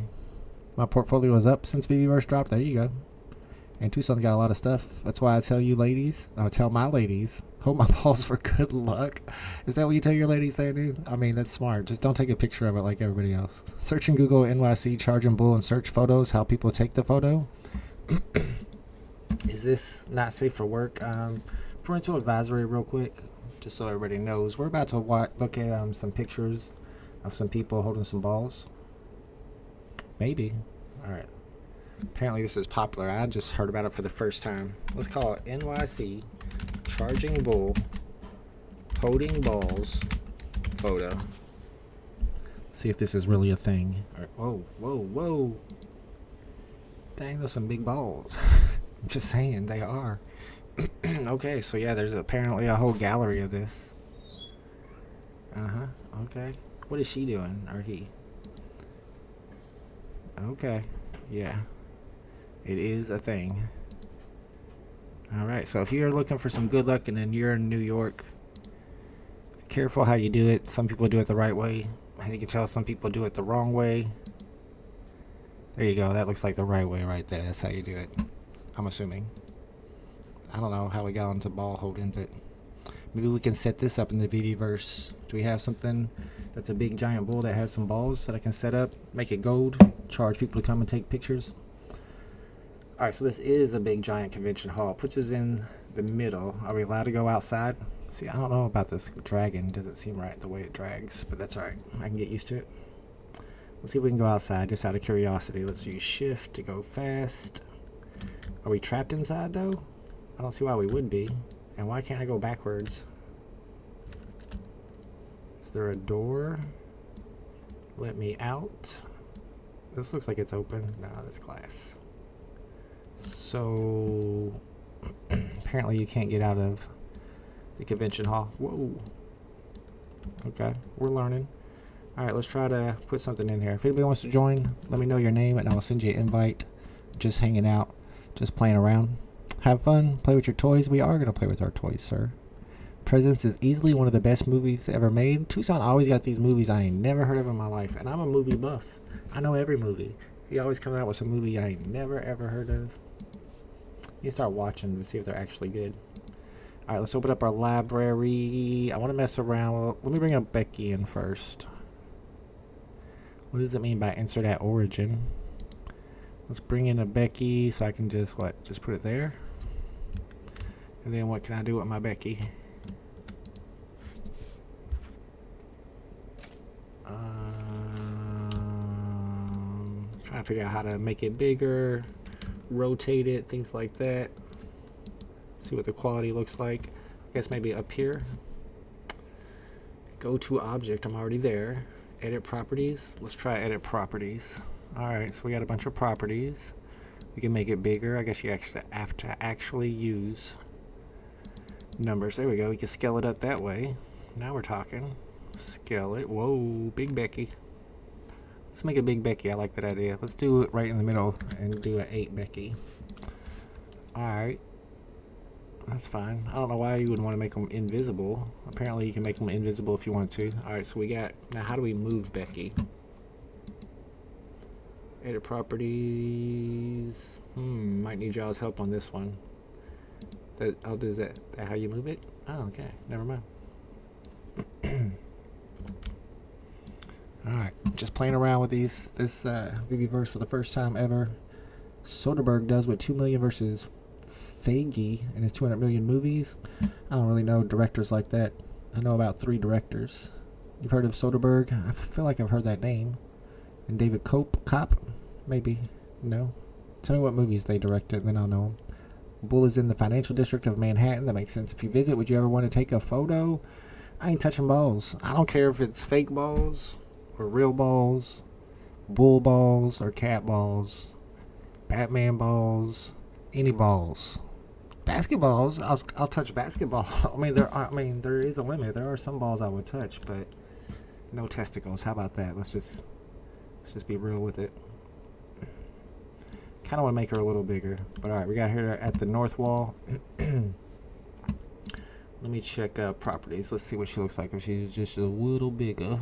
My portfolio is up since VeVeVerse dropped. There you go. And Tucson's got a lot of stuff. That's why I tell you ladies, I tell my ladies, hold my balls for good luck. Is that what you tell your ladies there, dude? I mean, that's smart. Just don't take a picture of it like everybody else. Search in Google NYC charging bull and search photos, how people take the photo. Is this not safe for work? Parental advisory real quick, just so everybody knows. We're about to look at some pictures of some people holding some balls. Maybe. Alright. Apparently this is popular. I just heard about it for the first time. Let's call it NYC charging bull holding balls photo. See if this is really a thing. Right. Whoa. Dang, those some big balls. I'm just saying, they are. Okay, so yeah, there's apparently a whole gallery of this. Okay. What is she doing? Or he? Okay. Yeah. It is a thing. Alright, so if you're looking for some good luck and then you're in New York, be careful how you do it. Some people do it the right way. As you can tell, some people do it the wrong way. There you go. That looks like the right way right there. That's how you do it. I'm assuming. I don't know how we got into ball holding, but maybe we can set this up in the VeVeVerse. Do we have something that's a big giant bull that has some balls that I can set up? Make it gold. Charge people to come and take pictures. Alright, so this is a big giant convention hall. Puts us in the middle. Are we allowed to go outside? See, I don't know about this dragon. Doesn't seem right the way it drags, but that's alright. I can get used to it. Let's see if we can go outside just out of curiosity. Let's use shift to go fast. Are we trapped inside though? I don't see why we would be. And why can't I go backwards? Is there a door? Let me out. This looks like it's open. No, that's glass. So apparently you can't get out of the convention hall. Whoa. Okay, we're learning. Alright, let's try to put something in here. If anybody wants to join, let me know your name and I'll send you an invite. Just hanging out, just playing around. Have fun, play with your toys. We are going to play with our toys, sir. Presence is easily one of the best movies ever made. Tucson always got these movies I ain't never heard of in my life. And I'm a movie buff. I know every movie. He always comes out with some movie I ain't never ever heard of. You start watching to see if they're actually good. Alright, let's open up our library. I want to mess around. Let me bring up Becky in first. What does it mean by insert at origin? Let's bring in a Becky so I can just, just put it there. And then what can I do with my Becky? Trying to figure out how to make it bigger, rotate it, things like that. See what the quality looks like. I guess maybe up here. Go to object, I'm already there. Edit properties, let's try edit properties. Alright, so we got a bunch of properties. We can make it bigger. I guess you actually have to actually use numbers. There we go, we can scale it up that way. Now we're talking. Scale it. Whoa, big Becky. Let's make a big Becky, I like that idea. Let's do it right in the middle and do an 8 Becky. Alright. That's fine. I don't know why you would want to make them invisible. Apparently you can make them invisible if you want to. Alright, so we got... Now how do we move Becky? Edit properties... might need y'all's help on this one. Is that how you move it? Oh, okay. Never mind. Alright, just playing around with this VeVeVerse for the first time ever. Soderbergh does what 2 million versus Feige and his 200 million movies. I don't really know directors like that. I know about 3 directors. You've heard of Soderbergh? I feel like I've heard that name. And David Kopp? Maybe. No. Tell me what movies they directed, then I'll know them. Bull is in the financial district of Manhattan. That makes sense. If you visit, would you ever want to take a photo? I ain't touching balls. I don't care if it's fake balls or real balls, bull balls or cat balls, Batman balls, any balls. Basketballs, I'll touch basketball. there is a limit. There are some balls I would touch, but no testicles. How about that? Let's just be real with it. Kind of want to make her a little bigger, but all right, we got her at the north wall. Let me check properties. Let's see what she looks like if she's just a little bigger.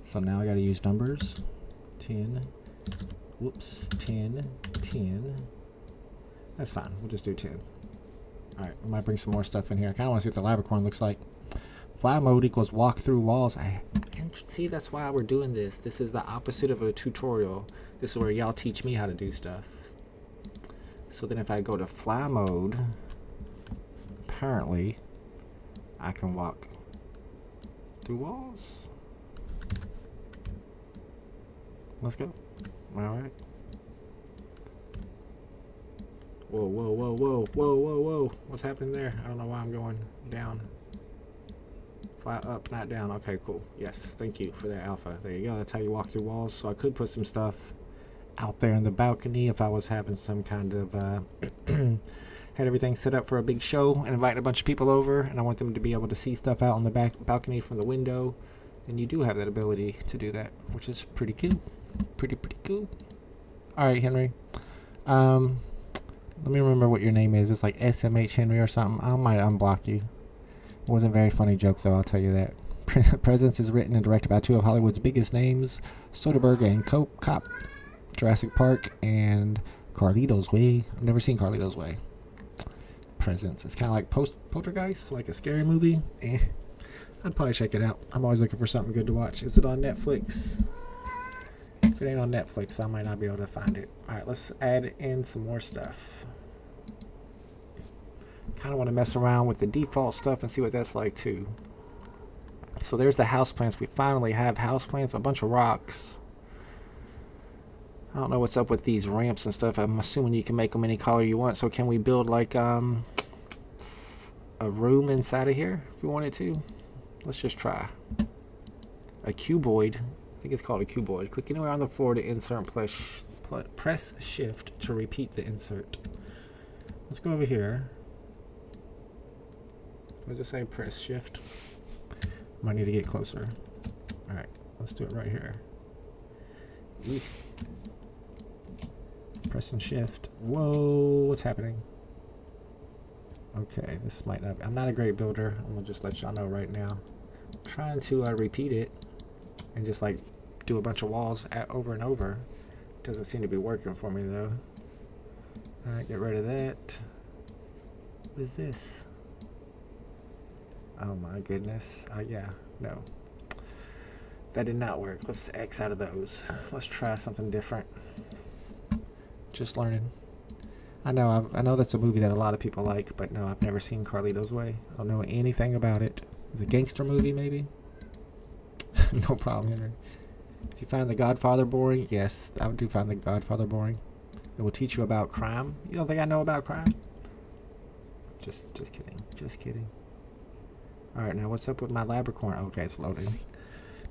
So now I got to use numbers. 10. Whoops. 10. 10. That's fine. We'll just do 10. Alright, we might bring some more stuff in here. I kind of want to see what the Lavicorn looks like. Fly mode equals walk through walls. See, that's why we're doing this. This is the opposite of a tutorial. This is where y'all teach me how to do stuff. So then if I go to fly mode, apparently I can walk through walls. Let's go. Alright. Whoa, whoa, whoa, whoa, whoa, whoa, whoa. What's happening there? I don't know why I'm going down. Fly up, not down. Okay, cool. Yes, thank you for that alpha. There you go. That's how you walk through walls. So I could put some stuff out there in the balcony if I was having some kind of had everything set up for a big show and inviting a bunch of people over and I want them to be able to see stuff out on the back balcony from the window. Then you do have that ability to do that, which is pretty cool. Pretty cool. Alright, Henry. Let me remember what your name is. It's like SMH Henry or something. I might unblock you. It wasn't a very funny joke though, I'll tell you that. Presence is written and directed by 2 of Hollywood's biggest names, Soderbergh and Kopp. Jurassic Park and Carlito's Way. I've never seen Carlito's Way. Presence. It's kind of like Poltergeist, like a scary movie. I'd probably check it out. I'm always looking for something good to watch. Is it on Netflix? If it ain't on Netflix, I might not be able to find it. Alright, let's add in some more stuff. Kind of want to mess around with the default stuff and see what that's like too. So there's the houseplants. We finally have houseplants, a bunch of rocks. I don't know what's up with these ramps and stuff. I'm assuming you can make them any color you want. So can we build like a room inside of here if we wanted to? Let's just try. A cuboid. I think it's called a cuboid. Click anywhere on the floor to insert and press shift to repeat the insert. Let's go over here. What does it say? Press shift. Might need to get closer. Alright, let's do it right here. Eek. Pressing shift. Whoa, what's happening? Okay, this might not be. I'm not a great builder. I'm gonna just let y'all know right now. I'm trying to repeat it and just like do a bunch of walls over and over. Doesn't seem to be working for me though. Alright, get rid of that. What is this? Oh my goodness. Yeah, no. That did not work. Let's X out of those. Let's try something different. Just learning. I know that's a movie that a lot of people like, but no, I've never seen Carlito's Way. I don't know anything about it. It's a gangster movie, maybe? No problem, Henry. If you find The Godfather boring, yes, I do find The Godfather boring. It will teach you about crime. You don't think I know about crime? Just kidding. Just kidding. All right, now what's up with my Labracorn? Okay, it's loading.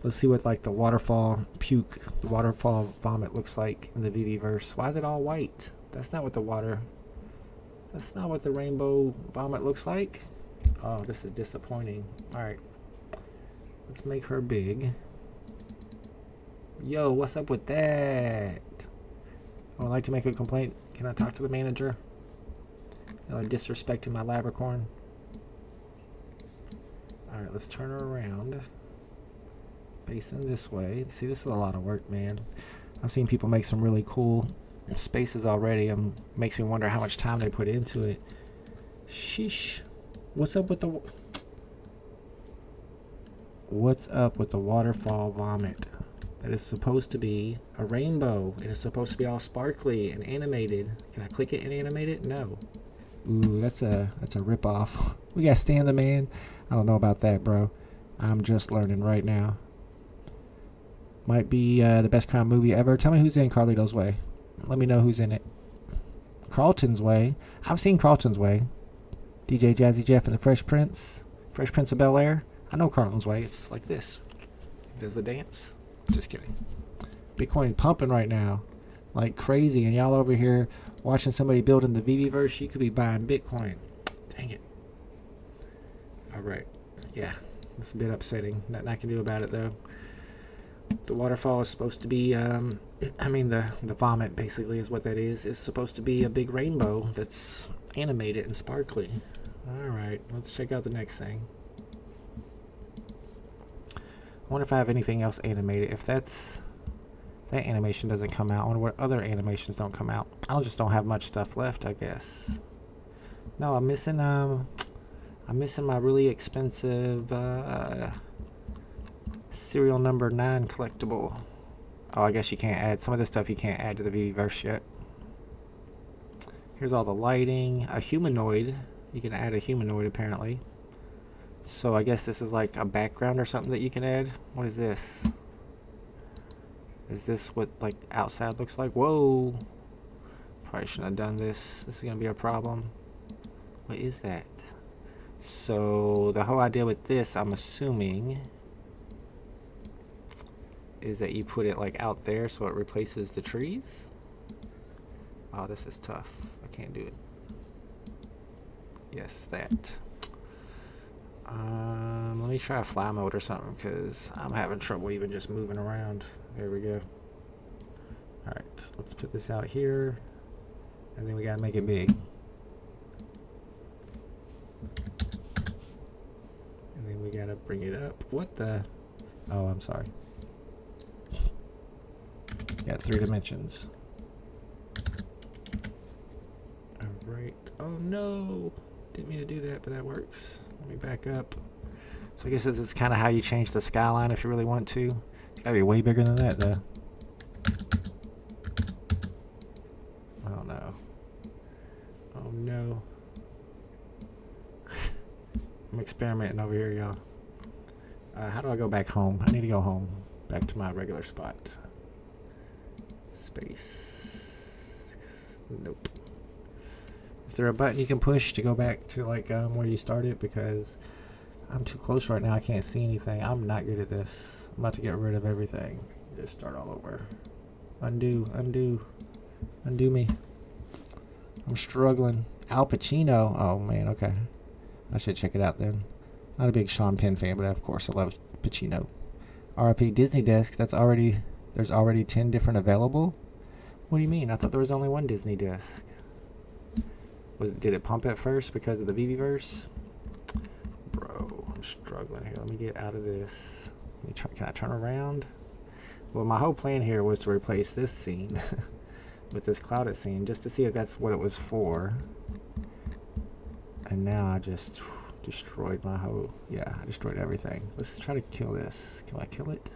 Let's see what like the waterfall puke, the waterfall vomit looks like in the VeVeVerse. Why is it all white? That's not what that's not what the rainbow vomit looks like. Oh, this is disappointing. All right, let's make her big. Yo, what's up with that? I would like to make a complaint. Can I talk to the manager? Y'all are disrespecting my Labracorn. All right, let's turn her around. Facing this way. See, this is a lot of work, man. I've seen people make some really cool spaces already. Makes me wonder how much time they put into it. Sheesh. What's up with the waterfall vomit? That is supposed to be a rainbow. It is supposed to be all sparkly and animated. Can I click it and animate it? No. Ooh, that's a rip-off. We got Stan the Man. I don't know about that, bro. I'm just learning right now. Might be the best crime movie ever. Tell me who's in Carlito's Way. Let me know who's in it. Carlton's Way. I've seen Carlton's Way. DJ Jazzy Jeff and the Fresh Prince of Bel-Air. I know Carlton's Way. It's like this. Does the dance? Just kidding. Bitcoin pumping right now like crazy, and y'all over here watching somebody building the VeVeVerse. You could be buying Bitcoin. Dang it. All right. Yeah, it's a bit upsetting. Nothing I can do about it though. The waterfall is supposed to be the vomit basically is what that is. It's supposed to be a big rainbow that's animated and sparkly. Alright, let's check out the next thing. I wonder if I have anything else animated. If that animation doesn't come out, I wonder what other animations don't come out. I just don't have much stuff left, I guess. No, I'm missing my really expensive serial number 9 collectible. Oh, I guess you can't add some of this stuff. You can't add to the VeVeVerse yet. Here's all the lighting. A humanoid. You can add a humanoid apparently. So I guess this is like a background or something that you can add. What is this? Is this what like outside looks like? Whoa! Probably shouldn't have done this. This is gonna be a problem. What is that? So the whole idea with this, I'm assuming, is that you put it like out there so it replaces the trees. Oh, this is tough. I can't do it. Yes, that. Let me try fly mode or something because I'm having trouble even just moving around. There we go. Alright, let's put this out here. And then we gotta make it big. And then we gotta bring it up. What the? Oh, I'm sorry. Got 3 dimensions. Alright. Oh no! Didn't mean to do that, but that works. Let me back up. So I guess this is kind of how you change the skyline if you really want to. It's gotta be way bigger than that though. Oh no. Oh no. I'm experimenting over here, y'all. How do I go back home? I need to go home. Back to my regular spot. Space. Nope. Is there a button you can push to go back to like where you started? Because I'm too close right now. I can't see anything. I'm not good at this. I'm about to get rid of everything. Just start all over. Undo, undo, undo me. I'm struggling. Al Pacino. Oh man, okay. I should check it out then. Not a big Sean Penn fan, but of course I love Pacino. RIP Disney Desk. There's already 10 different available. What do you mean? I thought there was only one Disney Desk. Did it pump at first because of the VeVeVerse? Bro, I'm struggling here. Let me get out of this. Can I turn around? Well, my whole plan here was to replace this scene with this clouded scene just to see if that's what it was for. And now I just destroyed my whole... Yeah, I destroyed everything. Let's try to kill this. Can I kill it?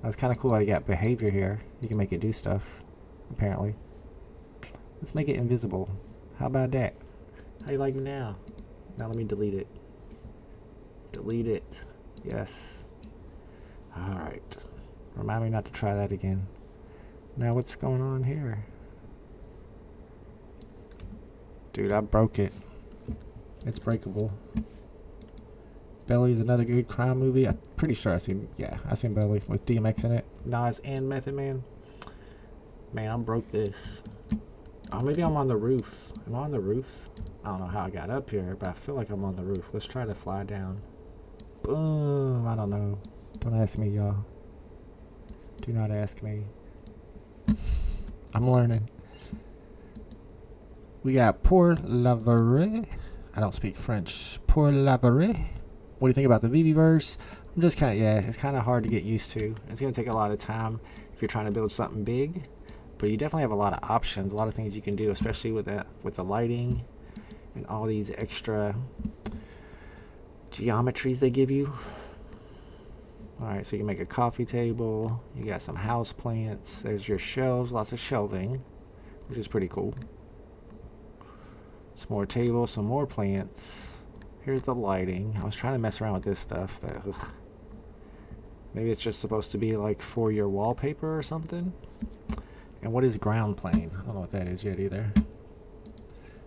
That was kind of cool. I got behavior here. You can make it do stuff, apparently. Let's make it invisible. How about that? How you like me now? Now let me delete it. Delete it. Yes. Alright. Remind me not to try that again. Now what's going on here? Dude, I broke it. It's breakable. Belly is another good crime movie. I'm pretty sure I seen Belly with DMX in it. Nas and Method Man. Man, I broke this. Oh, maybe I'm on the roof. Am I on the roof? I don't know how I got up here, but I feel like I'm on the roof. Let's try to fly down. Boom. I don't know. Don't ask me, y'all. Do not ask me. I'm learning. We got Pour Lavare. I don't speak French. Pour Lavare. What do you think about the VeVeVerse? I'm just kind of, yeah, it's kind of hard to get used to. It's going to take a lot of time if you're trying to build something big. But you definitely have a lot of options, a lot of things you can do, especially with that, with the lighting and all these extra geometries they give you. Alright, so you can make a coffee table. You got some house plants. There's your shelves, lots of shelving, which is pretty cool. Some more tables, some more plants. Here's the lighting. I was trying to mess around with this stuff, but ugh. Maybe it's just supposed to be like for your wallpaper or something. And what is ground plane? I don't know what that is yet either.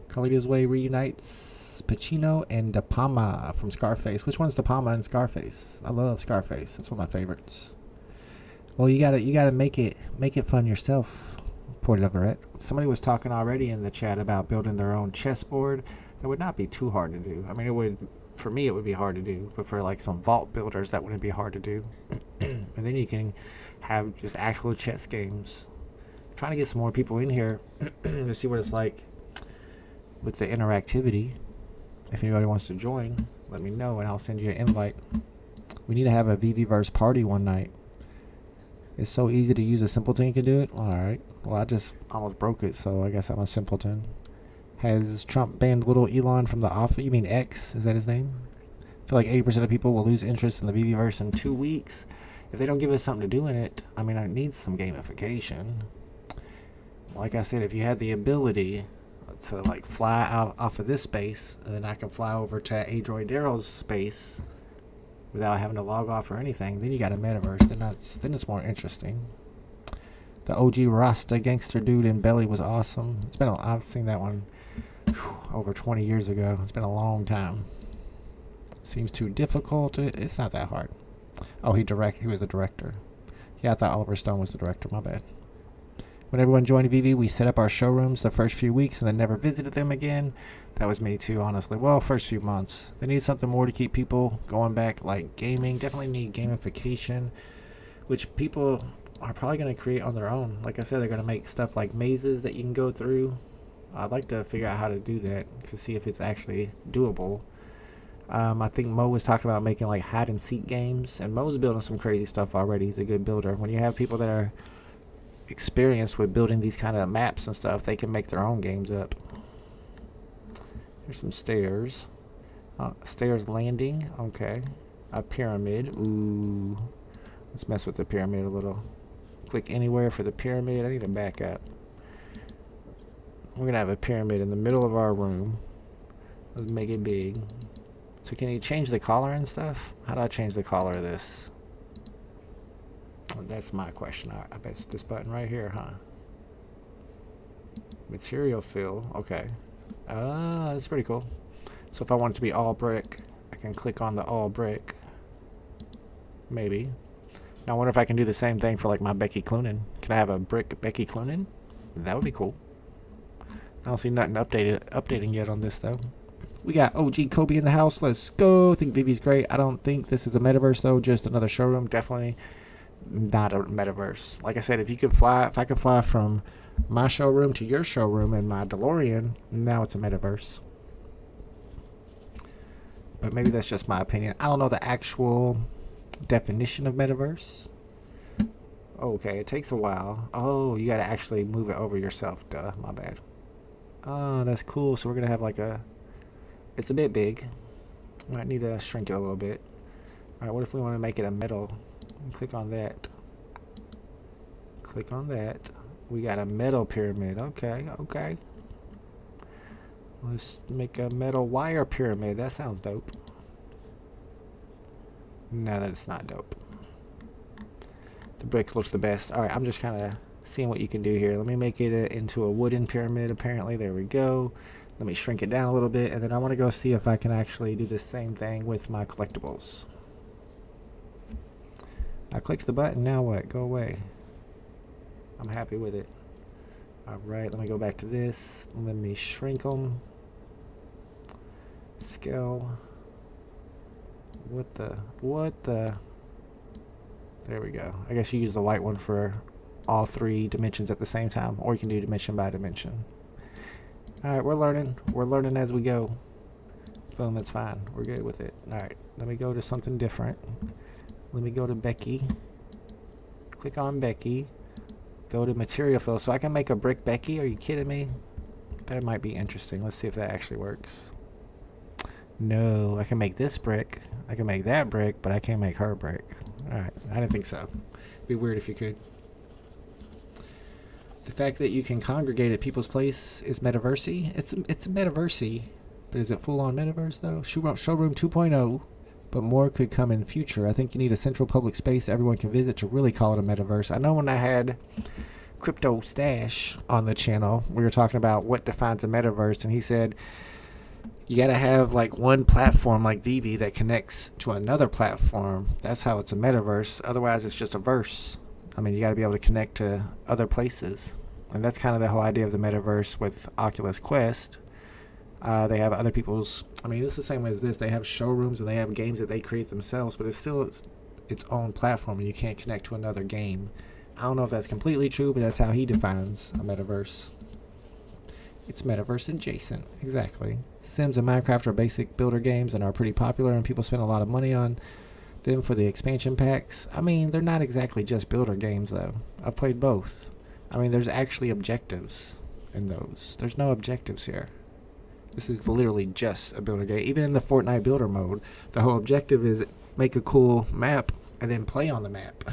Kallee's Way reunites Pacino and De Palma from Scarface. Which one's De Palma and Scarface? I love Scarface. That's one of my favorites. Well, you gotta make it fun yourself. Poor Leverett. Somebody was talking already in the chat about building their own chessboard. That would not be too hard to do. I mean, it would, for me, it would be hard to do, but for like some vault builders, that wouldn't be hard to do. And then you can have just actual chess games. I'm trying to get some more people in here to see what it's like with the interactivity. If anybody wants to join, let me know and I'll send you an invite. We need to have a VeVeVerse party one night. It's so easy to use. A simpleton can do it. Alright. Well, I just almost broke it, so I guess I'm a simpleton. Has Trump banned little Elon from the office? You mean X? Is that his name? I feel like 80% of people will lose interest in the VeVeVerse in 2 weeks. If they don't give us something to do in it, I mean, I need some gamification. Like I said, if you had the ability to like fly out off of this space, and then I can fly over to Adroid Darrow's space without having to log off or anything, then you got a metaverse. Then it's more interesting. The OG Rasta gangster dude in Belly was awesome. I've seen that one over 20 years ago. It's been a long time. Seems too difficult. It's not that hard. Oh, he was the director. Yeah, I thought Oliver Stone was the director. My bad. When everyone joined VeVe, we set up our showrooms the first few weeks and then never visited them again. That was me too, honestly. Well, first few months. They need something more to keep people going back, like gaming. Definitely need gamification, which people are probably going to create on their own. Like I said, they're going to make stuff like mazes that you can go through. I'd like to figure out how to do that to see if it's actually doable. I think Mo was talking about making like hide and seek games, and Mo's building some crazy stuff already. He's a good builder. When you have people that are experienced with building these kind of maps and stuff, they can make their own games up. Here's some stairs. Stairs landing. Okay. A pyramid. Ooh. Let's mess with the pyramid a little. Click anywhere for the pyramid. I need to back up. We're going to have a pyramid in the middle of our room. Let's make it big. So can you change the color and stuff? How do I change the color of this? Well, that's my question. I bet it's this button right here, huh? Material fill. Okay. That's pretty cool. So if I want it to be all brick, I can click on the all brick. Maybe. Now I wonder if I can do the same thing for like my Becky Cloonan. Can I have a brick Becky Cloonan? That would be cool. I don't see nothing updating yet on this though. We got OG Kobe in the house. Let's go. I think VeVe's great. I don't think this is a metaverse though. Just another showroom. Definitely not a metaverse. Like I said, if I could fly from my showroom to your showroom in my DeLorean, now it's a metaverse. But maybe that's just my opinion. I don't know the actual definition of metaverse. Okay, it takes a while. Oh, you gotta actually move it over yourself. Duh, my bad. Oh, that's cool. So we're gonna have like it's a bit big. Might need to shrink it a little bit. Alright, what if we want to make it a metal? Click on that. Click on that. We got a metal pyramid. Okay, okay. Let's make a metal wire pyramid. That sounds dope. No, that's not dope. The brick looks the best. Alright, I'm just kind of seeing what you can do here. Let me make it into a wooden pyramid, apparently. There we go. Let me shrink it down a little bit, and then I want to go see if I can actually do the same thing with my collectibles. I clicked the button, now what? Go away. I'm happy with it. Alright, let me go back to this. Let me shrink them. Scale. What the? There we go. I guess you use the white one for all 3 dimensions at the same time, or you can do dimension by dimension. Alright, we're learning. We're learning as we go. Boom, it's fine. We're good with it. Alright, let me go to something different. Let me go to Becky. Click on Becky. Go to material fill. So I can make a brick Becky? Are you kidding me? That might be interesting. Let's see if that actually works. No, I can make this brick. I can make that brick, but I can't make her brick. Alright, I didn't think so. It'd be weird if you could. The fact that you can congregate at people's place is metaversey. It's a metaversey, but is it full-on metaverse though? Showroom 2.0, but more could come in future. I think you need a central public space everyone can visit to really call it a metaverse. I know when I had Crypto Stash on the channel, we were talking about what defines a metaverse, and he said you gotta have like one platform like VeVe that connects to another platform. That's how it's a metaverse. Otherwise, it's just a verse. I mean, you got to be able to connect to other places. And that's kind of the whole idea of the metaverse with Oculus Quest. They have other people's... I mean, it's the same way as this. They have showrooms and they have games that they create themselves, but it's still its own platform and you can't connect to another game. I don't know if that's completely true, but that's how he defines a metaverse. It's metaverse adjacent. Exactly. Sims and Minecraft are basic builder games and are pretty popular, and people spend a lot of money on them for the expansion packs. I mean, they're not exactly just builder games though. I've played both. I mean, there's actually objectives in those. There's no objectives here. This is literally just a builder game. Even in the Fortnite builder mode, the whole objective is make a cool map and then play on the map.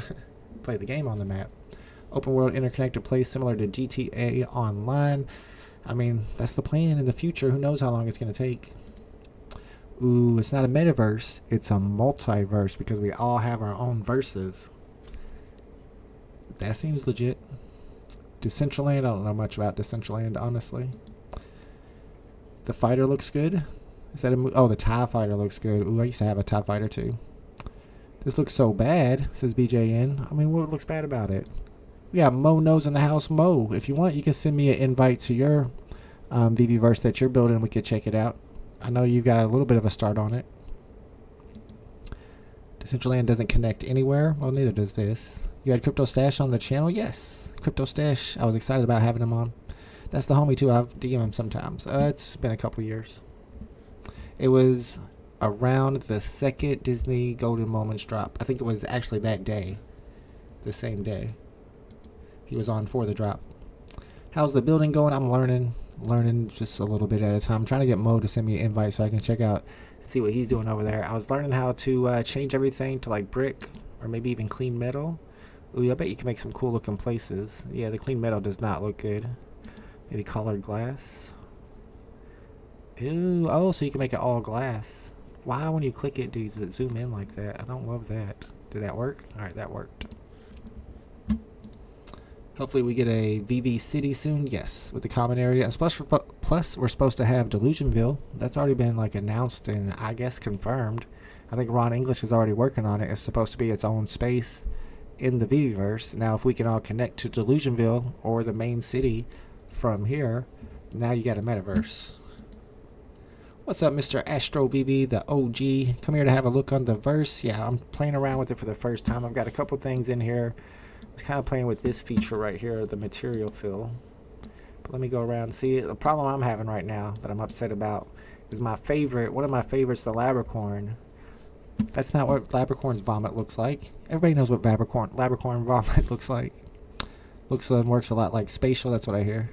Play the game on the map. Open world interconnected play similar to GTA Online. I mean, that's the plan in the future. Who knows how long it's going to take. Ooh, it's not a metaverse, it's a multiverse because we all have our own verses. That seems legit. Decentraland, I don't know much about Decentraland, honestly. The fighter looks good. Is that a oh, the TIE fighter looks good. Ooh, I used to have a TIE fighter too. This looks so bad, says BJN. I mean, what looks bad about it? We got Mo Knows in the house. Mo, if you want, you can send me an invite to your VeVeVerse that you're building. We could check it out. I know you got a little bit of a start on it. Decentraland doesn't connect anywhere. Well, neither does this. You had Crypto Stash on the channel? Yes. Crypto Stash. I was excited about having him on. That's the homie too. I've DM him sometimes. It's been a couple years. It was around the second Disney Golden Moments drop. I think it was actually that day. The same day. He was on for the drop. How's the building going? I'm learning just a little bit at a time. I'm trying to get Mo to send me an invite so I can check out, see what he's doing over there. I was learning how to change everything to like brick or maybe even clean metal. Ooh, I bet you can make some cool looking places. Yeah, the clean metal does not look good. Maybe colored glass. Ooh, oh, so you can make it all glass. Why when you click it, does it zoom in like that? I don't love that. Did that work? Alright, that worked. Hopefully we get a VeVe City soon. Yes, with the common area. And plus we're supposed to have Delusionville. That's already been like announced and I guess confirmed. I think Ron English is already working on it. It's supposed to be its own space in the VeVeVerse. Now if we can all connect to Delusionville or the main city from here, now you got a metaverse. What's up, Mr. Astro VeVe, the OG? Come here to have a look on the verse. Yeah, I'm playing around with it for the first time. I've got a couple things in here. I was kind of playing with this feature right here, the material fill. But let me go around and see it. The problem I'm having right now that I'm upset about is my favorite, one of my favorites, the Labracorn. That's not what Labracorn's vomit looks like. Everybody knows what Labracorn vomit looks like. Looks and works a lot like Spatial, that's what I hear.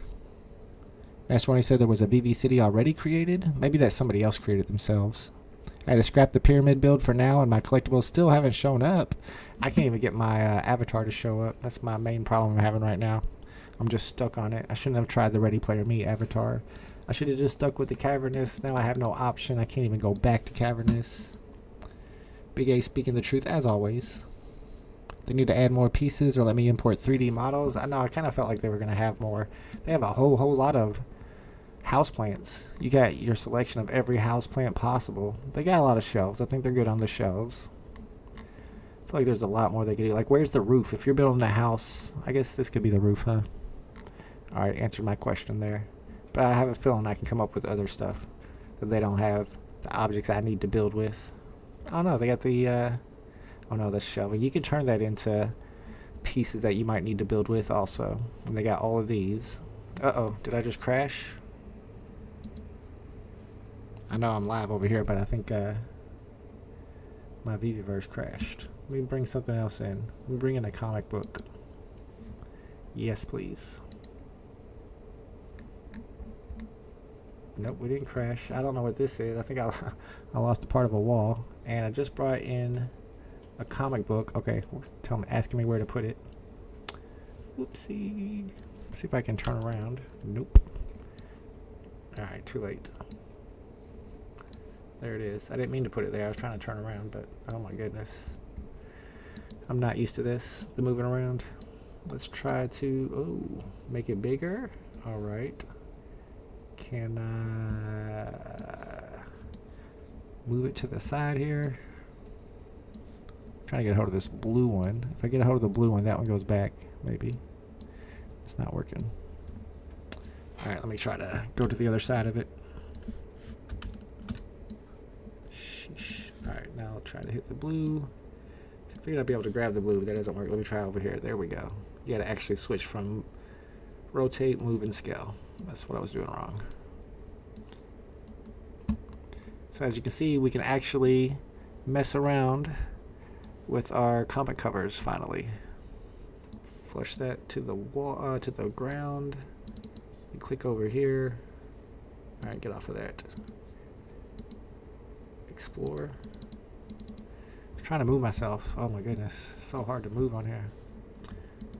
Master Ronnie said there was a VeVe City already created. Maybe that somebody else created themselves. I had to scrap the pyramid build for now, and my collectibles still haven't shown up. I can't even get my avatar to show up. That's my main problem I'm having right now. I'm just stuck on it. I shouldn't have tried the Ready Player Me avatar. I should have just stuck with the Cavernous. Now I have no option. I can't even go back to Cavernous. Big A speaking the truth, as always. They need to add more pieces or let me import 3D models. I know, I kind of felt like they were going to have more. They have a whole lot of houseplants. You got your selection of every houseplant possible. They got a lot of shelves. I think they're good on the shelves. I feel like there's a lot more they could do. Like, where's the roof? If you're building a house, I guess this could be the roof, huh? Alright, answered my question there. But I have a feeling I can come up with other stuff that they don't have. The objects I need to build with. I don't know, they got the, oh no, that's shelving. You can turn that into pieces that you might need to build with also. And they got all of these. Uh-oh, did I just crash? I know I'm live over here, but I think my VeVeVerse crashed. Let me bring something else in. Let me bring in a comic book. Yes, please. Nope, we didn't crash. I don't know what this is. I think I lost a part of a wall. And I just brought in a comic book. Okay, asking me where to put it. Whoopsie. See if I can turn around. Nope. Alright, too late. There it is. I didn't mean to put it there. I was trying to turn around, but oh my goodness. I'm not used to this, the moving around. Let's try to, make it bigger. Alright. Can I move it to the side here? I'm trying to get a hold of this blue one. If I get a hold of the blue one, that one goes back, maybe. It's not working. Alright, let me try to go to the other side of it. Alright, now I'll try to hit the blue. I figured I'd be able to grab the blue, but that doesn't work. Let me try over here. There we go. You gotta actually switch from rotate, move, and scale. That's what I was doing wrong. So as you can see, we can actually mess around with our comic covers finally. Flush that to the wall, to the ground. You click over here. Alright, get off of that. Explore. I'm trying to move myself. Oh my goodness, it's so hard to move on here.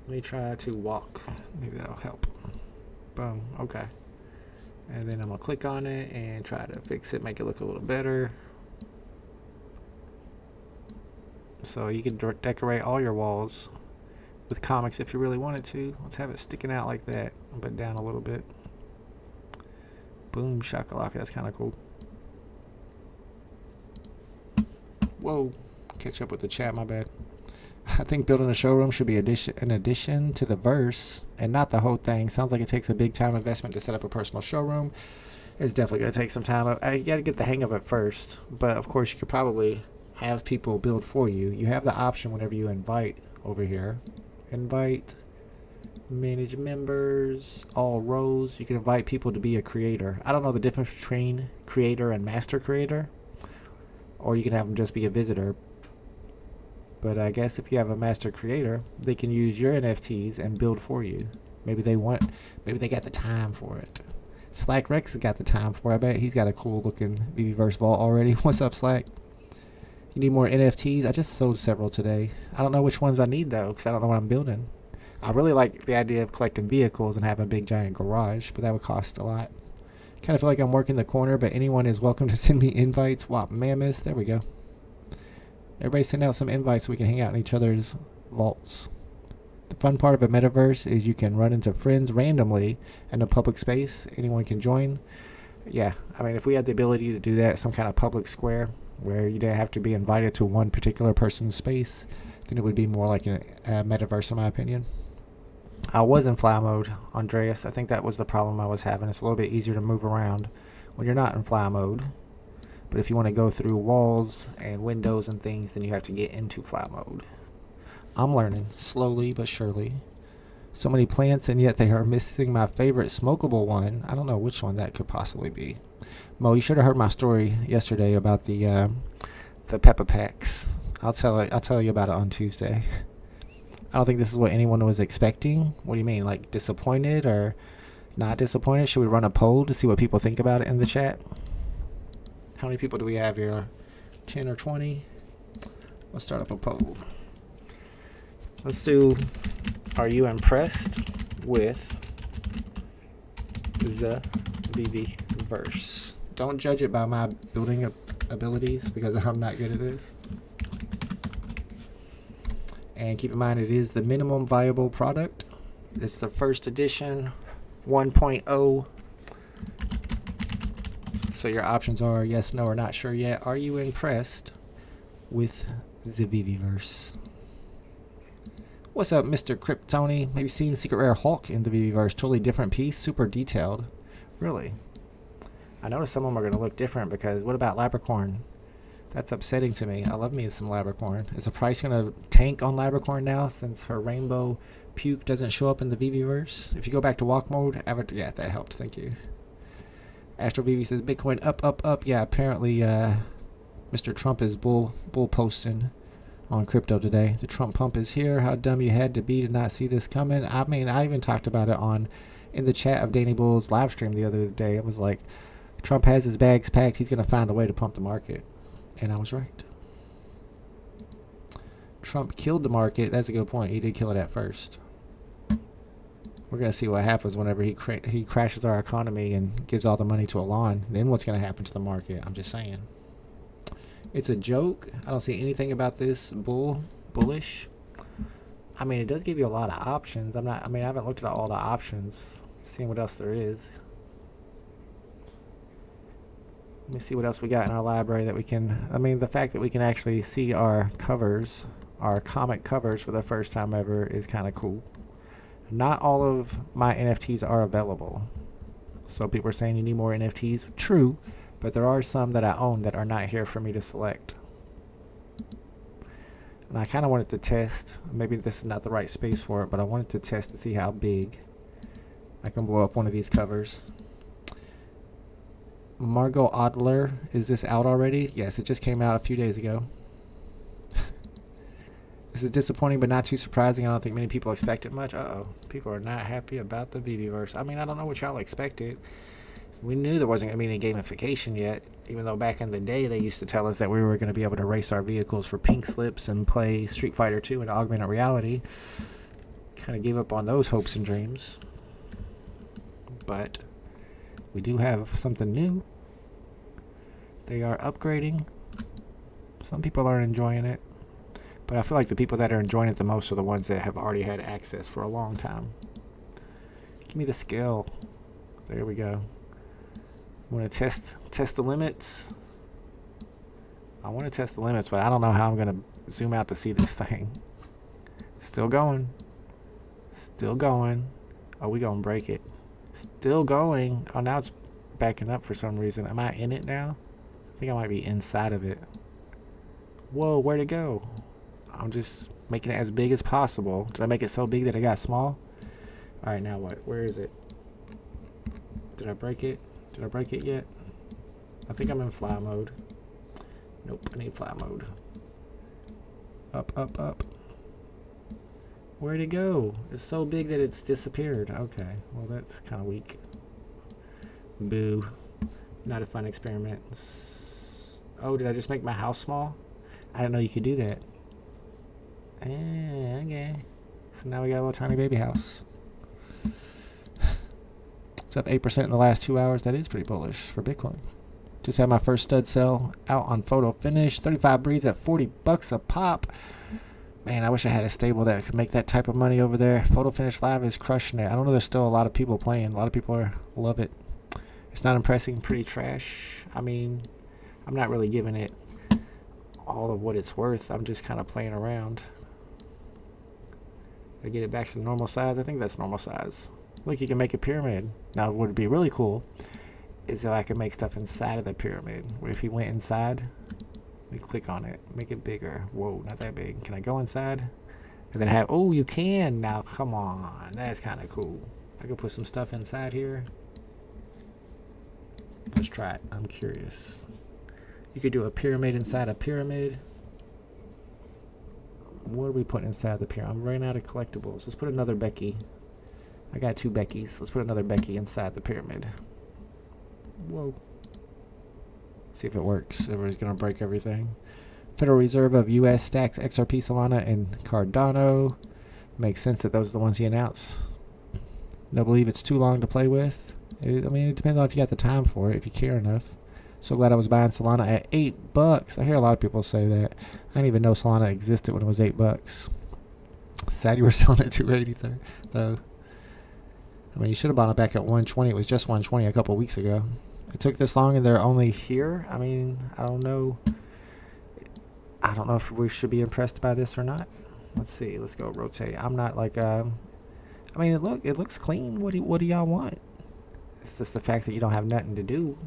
Let me try to walk. Maybe that'll help. Boom. Okay. And then I'm gonna click on it and try to fix it, make it look a little better. So you can decorate all your walls with comics if you really wanted to. Let's have it sticking out like that, but down a little bit. Boom shakalaka. That's kind of cool. Whoa, catch up with the chat, my bad. I think building a showroom should be an addition to the verse and not the whole thing. Sounds like it takes a big time investment to set up a personal showroom. It's definitely going to take some time. You got to get the hang of it first. But of course, you could probably have people build for you. You have the option whenever you invite over here. Invite, manage members, all roles. You can invite people to be a creator. I don't know the difference between creator and master creator. Or you can have them just be a visitor. But I guess if you have a master creator, they can use your NFTs and build for you. Maybe they got the time for it. Slack Rex has got the time for it. I bet he's got a cool looking VeVeVerse vault already. What's up, Slack? You need more NFTs? I just sold several today. I don't know which ones I need though, because I don't know what I'm building. I really like the idea of collecting vehicles and having a big giant garage, but that would cost a lot. Kind of feel like I'm working the corner, but anyone is welcome to send me invites. Wop Mammoth. There we go. Everybody send out some invites so we can hang out in each other's vaults. The fun part of a metaverse is you can run into friends randomly in a public space. Anyone can join. Yeah, I mean, if we had the ability to do that, some kind of public square where you didn't have to be invited to one particular person's space, then it would be more like a metaverse, in my opinion. I was in fly mode, Andreas. I think that was the problem I was having. It's a little bit easier to move around when you're not in fly mode. But if you want to go through walls and windows and things, then you have to get into fly mode. I'm learning, slowly but surely. So many plants, and yet they are missing my favorite smokable one. I don't know which one that could possibly be. Mo, you should have heard my story yesterday about the Peppa Packs. I'll tell you about it on Tuesday. I don't think this is what anyone was expecting. What do you mean, like disappointed or not disappointed? Should we run a poll to see what people think about it in the chat? How many people do we have here? 10 or 20? Let's start up a poll. Let's do, are you impressed with the VeVeVerse? Don't judge it by my building abilities because I'm not good at this. And keep in mind, it is the minimum viable product. It's the first edition 1.0. So your options are yes, no, or not sure yet. Are you impressed with the VeVeVerse? What's up, Mr. Kryptoni? Have you seen Secret Rare Hulk in the VeVeVerse? Totally different piece, super detailed. Really? I noticed some of them are going to look different because what about Labracorn? That's upsetting to me. I love me some Labracorn. Is the price going to tank on Labracorn now since her rainbow puke doesn't show up in the VeVeVerse? If you go back to walk mode, yeah, that helped. Thank you. Astro VeVe says Bitcoin up, up, up. Yeah, apparently Mr. Trump is bull posting on crypto today. The Trump pump is here. How dumb you had to be to not see this coming. I mean, I even talked about it in the chat of Danny Bull's live stream the other day. It was like, Trump has his bags packed. He's going to find a way to pump the market. And I was right. Trump killed the market. That's a good point. He did kill it at first. We're going to see what happens whenever he crashes our economy and gives all the money to Elon. Then what's going to happen to the market? I'm just saying. It's a joke. I don't see anything about this bullish. I mean, it does give you a lot of options. I haven't looked at all the options, seeing what else there is. Let me see what else we got in our library that we can... the fact that we can actually see our covers, our comic covers for the first time ever is kind of cool. Not all of my NFTs are available. So people are saying you need more NFTs. True, but there are some that I own that are not here for me to select. And I kind of wanted to test. Maybe this is not the right space for it, but I wanted to test to see how big I can blow up one of these covers. Margot Adler, is this out already? Yes, it just came out a few days ago. This is disappointing but not too surprising. I don't think many people expected much. People are not happy about the VeVeVerse. I mean, I don't know what y'all expected. We knew there wasn't going to be any gamification yet, even though back in the day they used to tell us that we were going to be able to race our vehicles for pink slips and play Street Fighter 2 in augmented reality. Kind of gave up on those hopes and dreams. But we do have something new. They are upgrading. Some people are enjoying it. But I feel like the people that are enjoying it the most are the ones that have already had access for a long time. Give me the scale. There we go. Want to test the limits? I want to test the limits, but I don't know how I'm going to zoom out to see this thing. Still going. Still going. Oh, we going to break it. Still going. Oh, now it's backing up for some reason. Am I in it now? I think I might be inside of it. Whoa, where'd it go? I'm just making it as big as possible. Did I make it so big that it got small? Alright, now what? Where is it? Did I break it? Did I break it yet? I think I'm in fly mode. Nope, I need fly mode. Up, up, up. Where'd it go? It's so big that it's disappeared. Okay, well that's kind of weak. Boo. Not a fun experiment. Oh, did I just make my house small? I didn't know you could do that. Okay. So now we got a little tiny baby house. It's up 8% in the last 2 hours. That is pretty bullish for Bitcoin. Just had my first stud sell out on photo finish. 35 breeds at $40 a pop. Man, I wish I had a stable that could make that type of money over there. Photo Finish Live is crushing it. I don't know, there's still a lot of people playing. A lot of people love it. It's not impressing, pretty trash. I mean, I'm not really giving it all of what it's worth. I'm just kind of playing around. To get it back to the normal size, I think that's normal size. Look, you can make a pyramid. Now, what would be really cool is if I could make stuff inside of the pyramid. Where if you went inside, we click on it, make it bigger. Whoa, not that big. Can I go inside? And then have, oh, you can now. Come on, that's kind of cool. I could put some stuff inside here. Let's try it. I'm curious. You could do a pyramid inside a pyramid. What are we putting inside the pyramid? I'm running out of collectibles. Let's put another Becky. I got 2 Beckys. Let's put another Becky inside the pyramid. Whoa. See if it works. Everybody's going to break everything. Federal Reserve of U.S. stacks XRP, Solana, and Cardano. Makes sense that those are the ones he announced. No, believe it's too long to play with. I mean, it depends on if you got the time for it, if you care enough. So glad I was buying Solana at $8. I hear a lot of people say that. I didn't even know Solana existed when it was $8. Sad you were selling it at $2.80 though. I mean, you should have bought it back at $120. It was just $120 a couple of weeks ago. It took this long and they're only here. I mean, I don't know. I don't know if we should be impressed by this or not. Let's see. Let's go rotate. I'm not like I mean, it looks clean. What do y'all want? It's just the fact that you don't have nothing to do.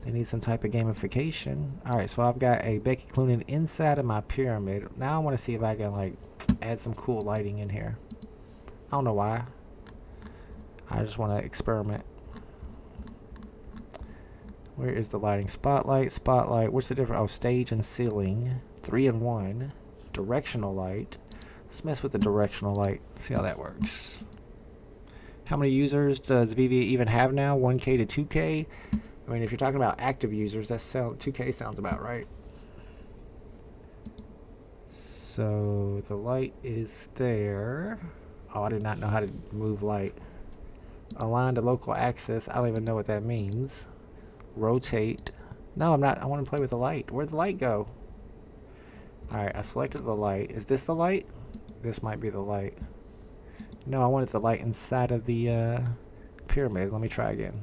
They need some type of gamification. Alright, so I've got a Becky Cloonan inside of my pyramid. Now I want to see if I can like add some cool lighting in here. I don't know why. I just want to experiment. Where is the lighting? Spotlight, spotlight. What's the difference? Oh, stage and ceiling. 3-in-1. Directional light. Let's mess with the directional light. See how that works. How many users does VeVe even have now? 1K to 2K? I mean, if you're talking about active users, that's 2K sounds about right. So the light is there. Oh, I did not know how to move light. Align to local axis. I don't even know what that means. Rotate. No, I'm not. I want to play with the light. Where'd the light go? Alright, I selected the light. Is this the light? This might be the light. No, I wanted the light inside of the pyramid. Let me try again.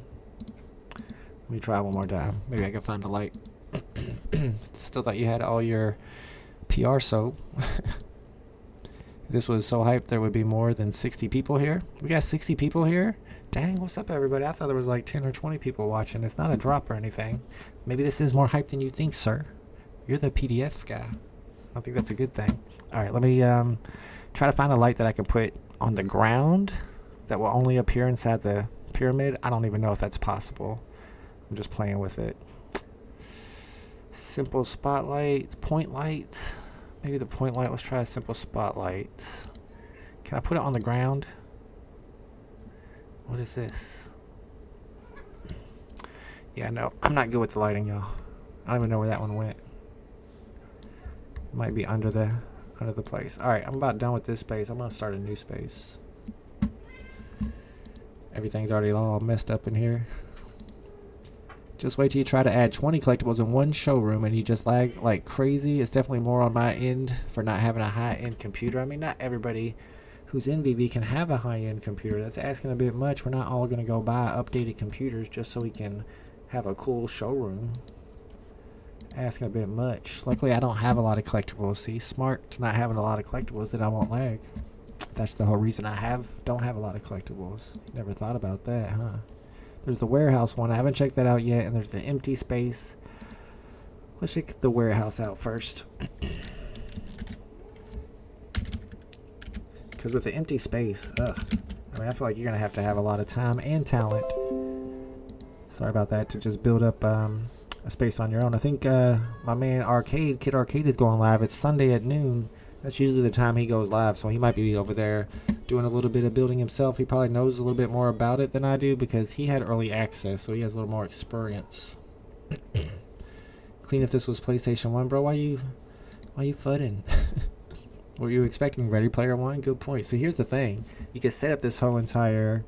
Let me try one more time. Maybe I can find a light. Still thought you had all your PR soap. If this was so hyped there would be more than 60 people here. We got 60 people here? Dang, what's up everybody? I thought there was like 10 or 20 people watching. It's not a drop or anything. Maybe this is more hype than you think, sir. You're the PDF guy. I don't think that's a good thing. Alright, let me try to find a light that I can put on the ground that will only appear inside the pyramid. I don't even know if that's possible. I'm just playing with it. Simple spotlight, point light. Maybe the point light. Let's try a simple spotlight. Can I put it on the ground? What is this? Yeah, no, I'm not good with the lighting, y'all. I don't even know where that one went. It might be under the place. All right, I'm about done with this space. I'm gonna start a new space. Everything's already all messed up in here. Just wait till you try to add 20 collectibles in one showroom and you just lag like crazy. It's definitely more on my end for not having a high-end computer. I mean, not everybody who's in VeVe can have a high-end computer. That's asking a bit much. We're not all going to go buy updated computers just so we can have a cool showroom. Asking a bit much. Luckily, I don't have a lot of collectibles. See, smart to not having a lot of collectibles that I won't lag. That's the whole reason I don't have a lot of collectibles. Never thought about that, huh? There's the warehouse one. I haven't checked that out yet. And there's the empty space. Let's check the warehouse out first. Because with the empty space, I mean, I feel like you're going to have a lot of time and talent. Sorry about that. To just build up a space on your own. I think my man Kid Arcade is going live. It's Sunday at noon. That's usually the time he goes live. So he might be over there doing a little bit of building himself. He probably knows a little bit more about it than I do because he had early access, so he has a little more experience. Clean if this was PlayStation 1, bro. Why you fudding? Were you expecting Ready Player One? Good point. So here's the thing. You can set up this whole entire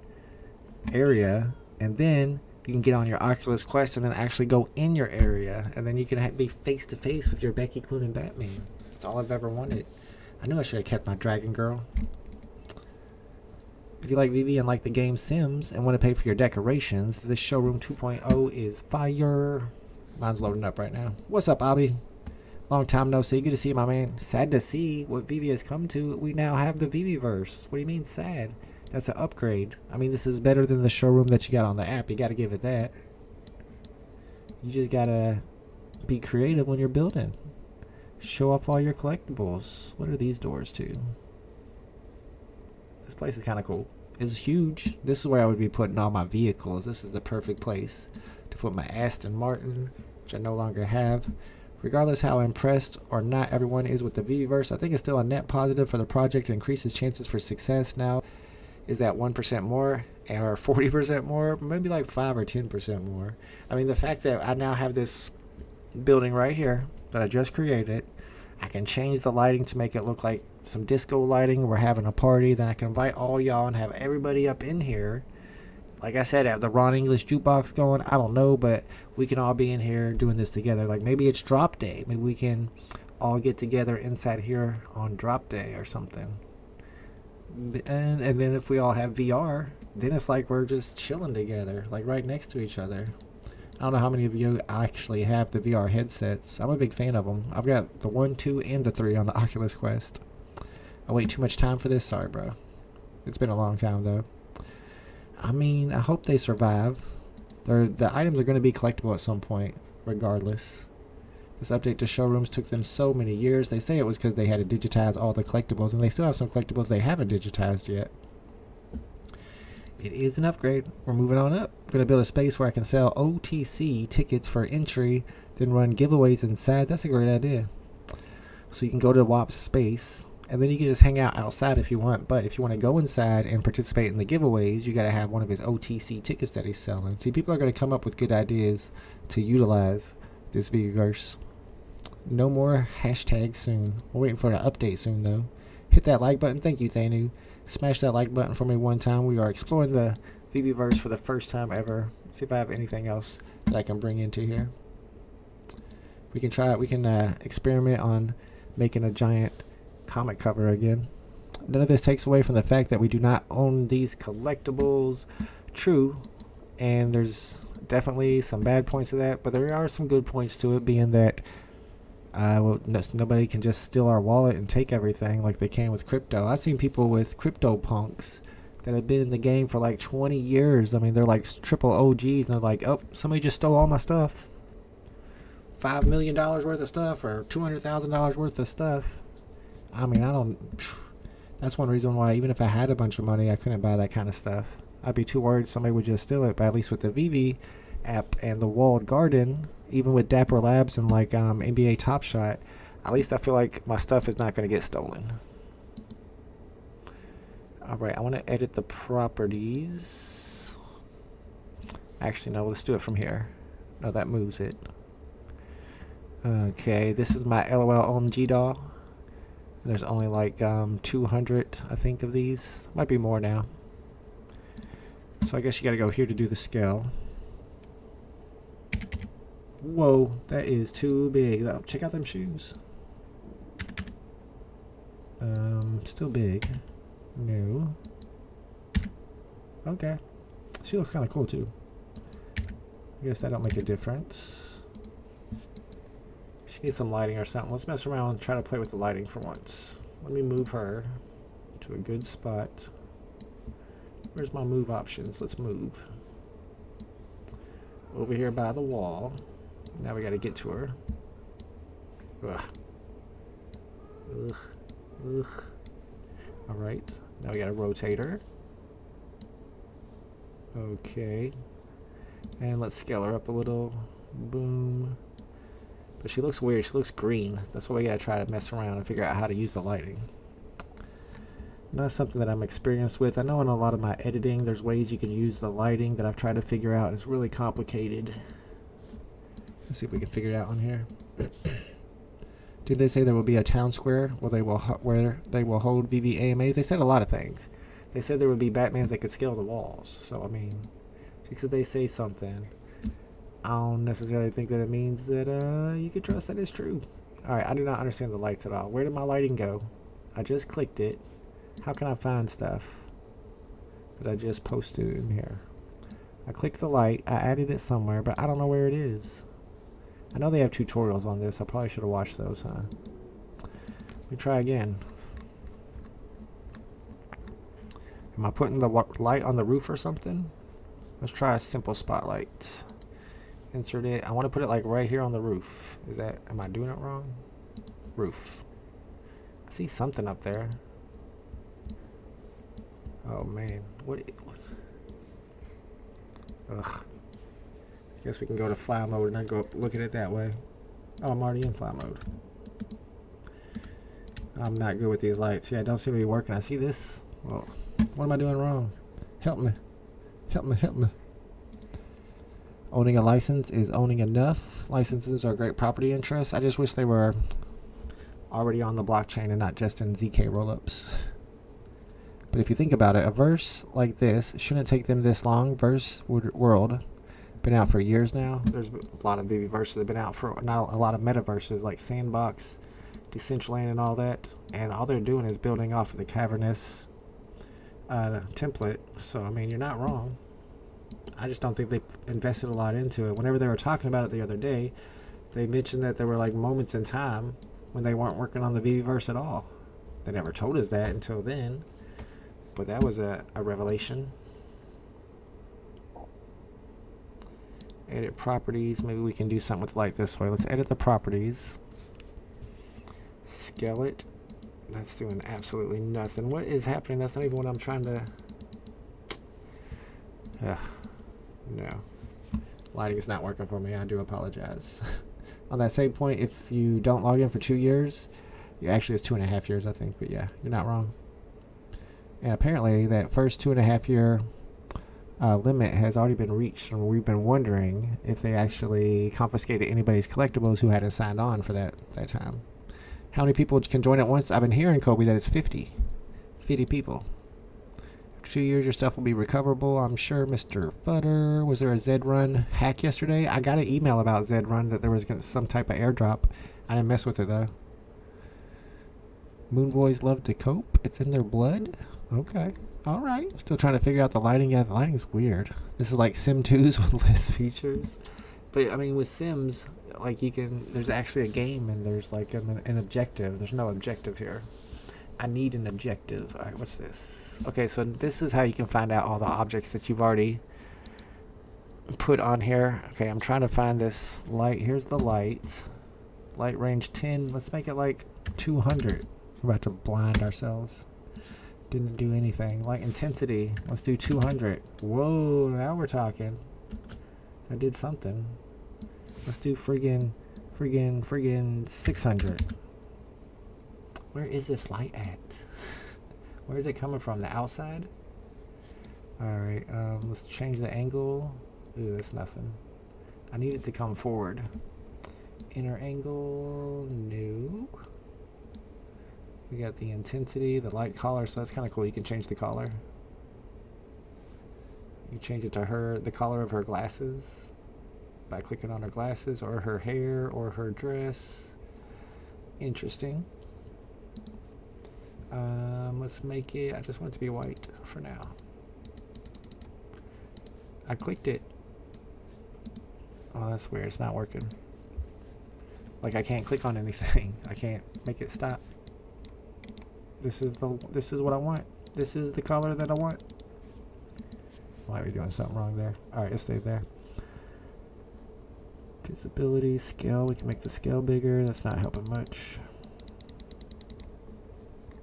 area, and then you can get on your Oculus Quest and then actually go in your area, and then you can be face to face with your Becky Cloonan Batman. That's all I've ever wanted. I knew I should have kept my dragon girl. If you like VeVe and like the game Sims and want to pay for your decorations, this Showroom 2.0 is fire. Mine's loading up right now. What's up, Abby? Long time no see. Good to see you, my man. Sad to see what VeVe has come to. We now have the VeVeVerse. What do you mean sad? That's an upgrade. I mean, this is better than the showroom that you got on the app. You got to give it that. You just got to be creative when you're building. Show off all your collectibles. What are these doors to? This place is kind of cool. It's huge. This is where I would be putting all my vehicles. This is the perfect place to put my Aston Martin, which I no longer have. Regardless how impressed or not everyone is with the VeVeVerse, I think it's still a net positive for the project. It increases chances for success. Now, is that 1% more or 40% more? Maybe like 5 or 10% more. I mean, the fact that I now have this building right here that I just created, I can change the lighting to make it look like some disco lighting. We're having a party. Then I can invite all y'all and have everybody up in here. Like I said, have the Ron English jukebox going. I don't know, but we can all be in here doing this together. Like maybe it's drop day. Maybe we can all get together inside here on drop day or something. And then if we all have VR, then it's like we're just chilling together, like right next to each other. I don't know how many of you actually have the VR headsets. I'm a big fan of them. I've got the 1, 2, and the 3 on the Oculus Quest. I wait too much time for this. Sorry, bro. It's been a long time, though. I mean, I hope they survive. The items are going to be collectible at some point, regardless. This update to showrooms took them so many years. They say it was because they had to digitize all the collectibles, and they still have some collectibles they haven't digitized yet. It is an upgrade. We're moving on up. I'm going to build a space where I can sell OTC tickets for entry, then run giveaways inside. That's a great idea. So you can go to WAP's space, and then you can just hang out outside if you want. But if you want to go inside and participate in the giveaways, you got to have one of his OTC tickets that he's selling. See, people are going to come up with good ideas to utilize this VeVeVerse. No more hashtags soon. We're waiting for an update soon, though. Hit that like button. Thank you, Thanu. Smash that like button for me one time. We are exploring the VeVeVerse for the first time ever. See if I have anything else that I can bring into here. We can try it. We can experiment on making a giant comic cover again. None of this takes away from the fact that we do not own these collectibles. True, and there's definitely some bad points to that, but there are some good points to it, being that nobody can just steal our wallet and take everything like they can with crypto. I've seen people with crypto punks that have been in the game for like 20 years. I mean, they're like triple OGs, and they're like, oh, somebody just stole all my stuff. $5 million worth of stuff or $200,000 worth of stuff. I mean, that's one reason why even if I had a bunch of money, I couldn't buy that kind of stuff. I'd be too worried somebody would just steal it. But at least with the VeVe app and the walled garden, even with Dapper Labs and like NBA Top Shot, at least I feel like my stuff is not going to get stolen. Alright, I want to edit the properties. Actually, no, let's do it from here. No, that moves it. Okay, this is my LOL OMG doll. There's only like 200, I think, of these. Might be more now. So I guess you gotta go here to do the scale. Whoa, that is too big. Oh, check out them shoes. Still big. No. Okay. She looks kind of cool too. I guess that don't make a difference. She needs some lighting or something. Let's mess around and try to play with the lighting for once. Let me move her to a good spot. Where's my move options? Let's move. Over here by the wall. Now we gotta get to her. Ugh. Ugh. Ugh. Alright. Now we gotta rotate her. Okay. And let's scale her up a little. Boom. But she looks weird. She looks green. That's why we gotta try to mess around and figure out how to use the lighting. Not something that I'm experienced with. I know in a lot of my editing there's ways you can use the lighting that I've tried to figure out. It's really complicated. Let's see if we can figure it out on here. Did they say there will be a town square where they will hold VeVe AMAs? They said a lot of things. They said there would be Batmans that could scale the walls. So I mean, because they say something, I don't necessarily think that it means that you can trust that it's true. Alright, I do not understand the lights at all. Where did my lighting go? I just clicked it. How can I find stuff that I just posted in here? I clicked the light. I added it somewhere, but I don't know where it is. I know they have tutorials on this. I probably should have watched those, huh? Let me try again. Am I putting the light on the roof or something? Let's try a simple spotlight. Insert it. I want to put it like right here on the roof. Is that, am I doing it wrong? Roof. I see something up there. Oh man, what? Ugh. I guess we can go to fly mode and then go look at it that way. Oh, I'm already in fly mode. I'm not good with these lights. Yeah, I don't seem to be working. I see this. Well, what am I doing wrong? Help me. Help me, help me. Owning a license is owning enough. Licenses are great property interests. I just wish they were already on the blockchain and not just in ZK rollups. But if you think about it, a verse like this shouldn't take them this long. Verse World been out for years now. There's a lot of VeVeVerse that have been out for now. A lot of metaverses like Sandbox, Decentraland, and all that. And all they're doing is building off of the cavernous template. So I mean, you're not wrong. I just don't think they invested a lot into it. Whenever they were talking about it the other day, they mentioned that there were like moments in time when they weren't working on the VeVeVerse at all. They never told us that until then. But that was a revelation. Edit properties. Maybe we can do something with light this way. Let's edit the properties. Scale it. That's doing absolutely nothing. What is happening? That's not even what I'm trying to... no. Lighting is not working for me. I do apologize. On that same point, if you don't log in for 2 years, actually it's 2.5 years, I think. But yeah, you're not wrong. And apparently that first 2.5 year limit has already been reached, and we've been wondering if they actually confiscated anybody's collectibles who hadn't signed on for that time. How many people can join at once? I've been hearing, Kobe, that it's 50 people. After 2 years, your stuff will be recoverable, I'm sure. Mr. Futter, was there a Z-Run hack yesterday? I got an email about Z-Run that there was some type of airdrop. I didn't mess with it though. Moon boys love to cope. It's in their blood. Okay. All right. Still trying to figure out the lighting. Yeah, the lighting's weird. This is like Sim 2s with less features. But I mean, with Sims, like there's actually a game and there's like an objective. There's no objective here. I need an objective. All right, what's this? Okay, so this is how you can find out all the objects that you've already put on here. Okay, I'm trying to find this light. Here's the light. Light range 10. Let's make it like 200. We're about to blind ourselves. Didn't do anything. Light intensity. Let's do 200. Whoa, now we're talking. I did something. Let's do friggin' 600. Where is this light at? Where is it coming from? The outside? Alright, let's change the angle. Ooh, that's nothing. I need it to come forward. Inner angle, no. We got the intensity, the light color, so that's kind of cool. You can change the color. You change it to the color of her glasses by clicking on her glasses, or her hair, or her dress. Interesting. Let's make it, I just want it to be white for now. I clicked it. Oh, that's weird. It's not working. Like, I can't click on anything. I can't make it stop. This is what I want. This is the color that I want. Might be doing something wrong there. Alright, it stayed there. Visibility, scale. We can make the scale bigger. That's not helping much.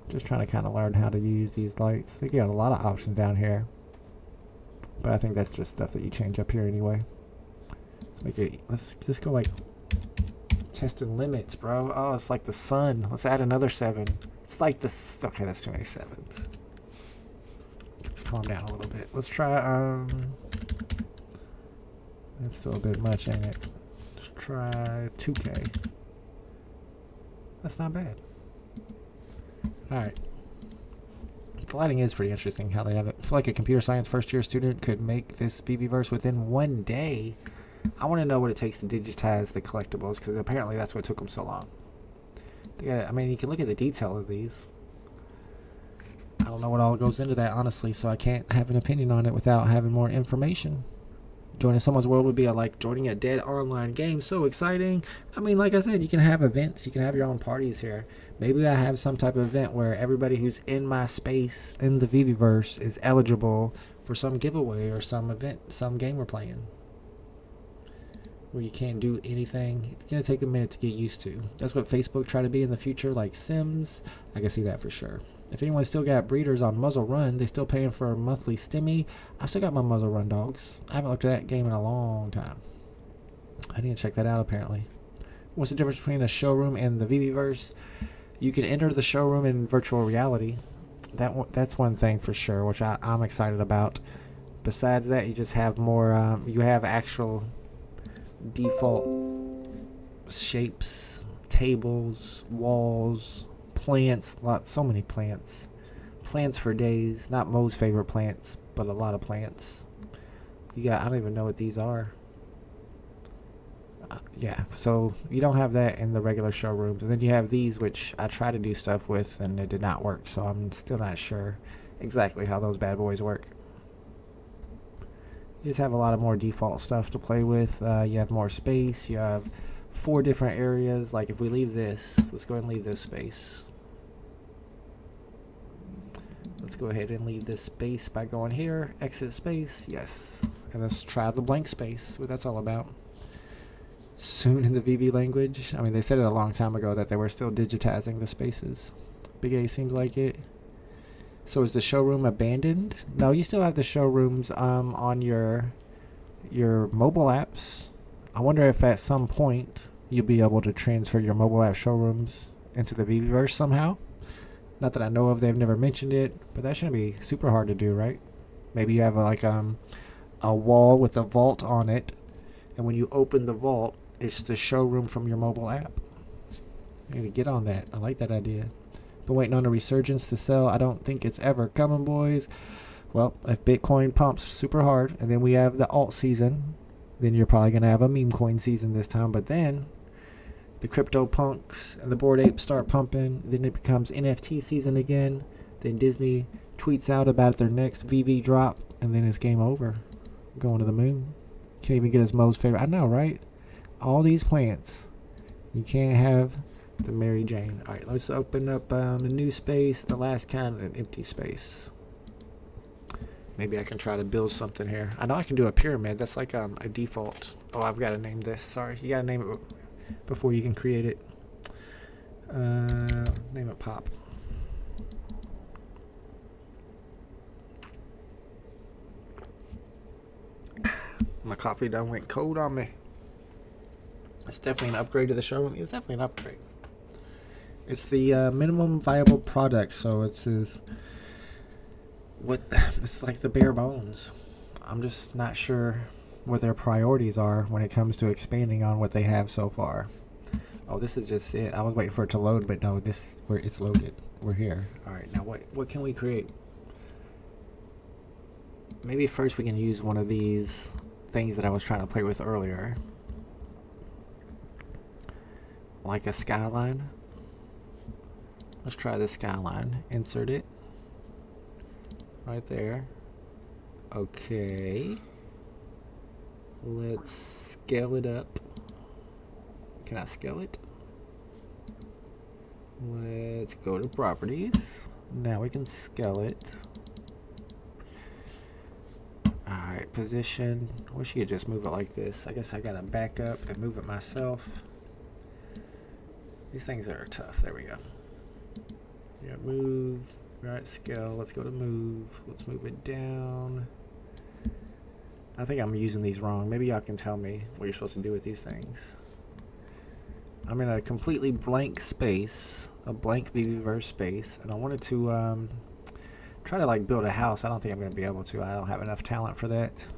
Just trying to kind of learn how to use these lights. They got a lot of options down here. But I think that's just stuff that you change up here anyway. Let's make it, let's just go like testing limits, bro. Oh, it's like the sun. Let's add another 7. It's like this. Okay, that's too many 7s. Let's calm down a little bit. Let's try, that's still a bit much, ain't it? Let's try 2K. That's not bad. Alright. The lighting is pretty interesting how they have it. I feel like a computer science first year student could make this VeVeVerse within 1 day. I want to know what it takes to digitize the collectibles, because apparently that's what took them so long. I mean, you can look at the detail of these. I don't know what all goes into that, honestly, so I can't have an opinion on it without having more information. Joining someone's world would be like joining a dead online game. So exciting. I mean, like I said, you can have events. You can have your own parties here. Maybe I have some type of event where everybody who's in my space in the VeVeVerse is eligible for some giveaway or some event, some game we're playing. Where you can't do anything. It's going to take a minute to get used to. That's what Facebook try to be in the future, like Sims. I can see that for sure. If anyone's still got breeders on Muzzle Run, they still paying for a monthly stimmy. I still got my Muzzle Run dogs. I haven't looked at that game in a long time. I need to check that out apparently. What's the difference between a showroom and the VeVeVerse? You can enter the showroom in virtual reality. That's one thing for sure, which I'm excited about. Besides that, you just have more, you have actual default shapes, tables, walls, plants, so many plants for days. Not Mo's favorite plants, but a lot of plants. You got, I don't even know what these are. Yeah, so you don't have that in the regular showrooms. And then you have these, which I tried to do stuff with and it did not work, so I'm still not sure exactly how those bad boys work. You just have a lot of more default stuff to play with. You have more space. You have 4 different areas. Like if we leave this, let's go ahead and leave this space. Let's go ahead and leave this space by going here, exit space, yes. And let's try the blank space, what that's all about. Soon in the VeVe language. I mean, they said it a long time ago that they were still digitizing the spaces. Big A seems like it. So is the showroom abandoned? No, you still have the showrooms on your mobile apps. I wonder if at some point you'll be able to transfer your mobile app showrooms into the VeVeVerse somehow. Not that I know of, they've never mentioned it, but that shouldn't be super hard to do, right? Maybe you have a wall with a vault on it, and when you open the vault, it's the showroom from your mobile app. You need to get on that. I like that idea. Been waiting on a resurgence to sell. I don't think it's ever coming, boys. Well, if Bitcoin pumps super hard, and then we have the alt season, then you're probably going to have a meme coin season this time, but then the crypto punks and the Bored Apes start pumping. Then it becomes NFT season again. Then Disney tweets out about their next VeVe drop, and then it's game over. Going to the moon. Can't even get his Mo's favorite. I know, right? All these plants. You can't have the Mary Jane. All right, let's open up a new space. The last kind of an empty space. Maybe I can try to build something here. I know I can do a pyramid. That's like a default. Oh, I've got to name this. Sorry, you got to name it before you can create it. Name it Pop. My coffee done went cold on me. It's definitely an upgrade to the showroom. It's definitely an upgrade. It's the minimum viable product, so it's like the bare bones. I'm just not sure what their priorities are when it comes to expanding on what they have so far. Oh, this is just it. I was waiting for it to load, but no, this where it's loaded. We're here. All right, now what can we create? Maybe first we can use one of these things that I was trying to play with earlier, like a skyline. Let's try the skyline. Insert it right there. Okay, let's scale it up. Can I scale it? Let's go to properties. Now we can scale it. Alright, position. I wish you could just move it like this. I guess I gotta back up and move it myself. These things are tough. There we go. Yeah, move. Right, scale. Let's go to move. Let's move it down. I think I'm using these wrong. Maybe y'all can tell me what you're supposed to do with these things. I'm in a completely blank space, a blank VeVeVerse space, and I wanted to try to like build a house. I don't think I'm going to be able to. I don't have enough talent for that.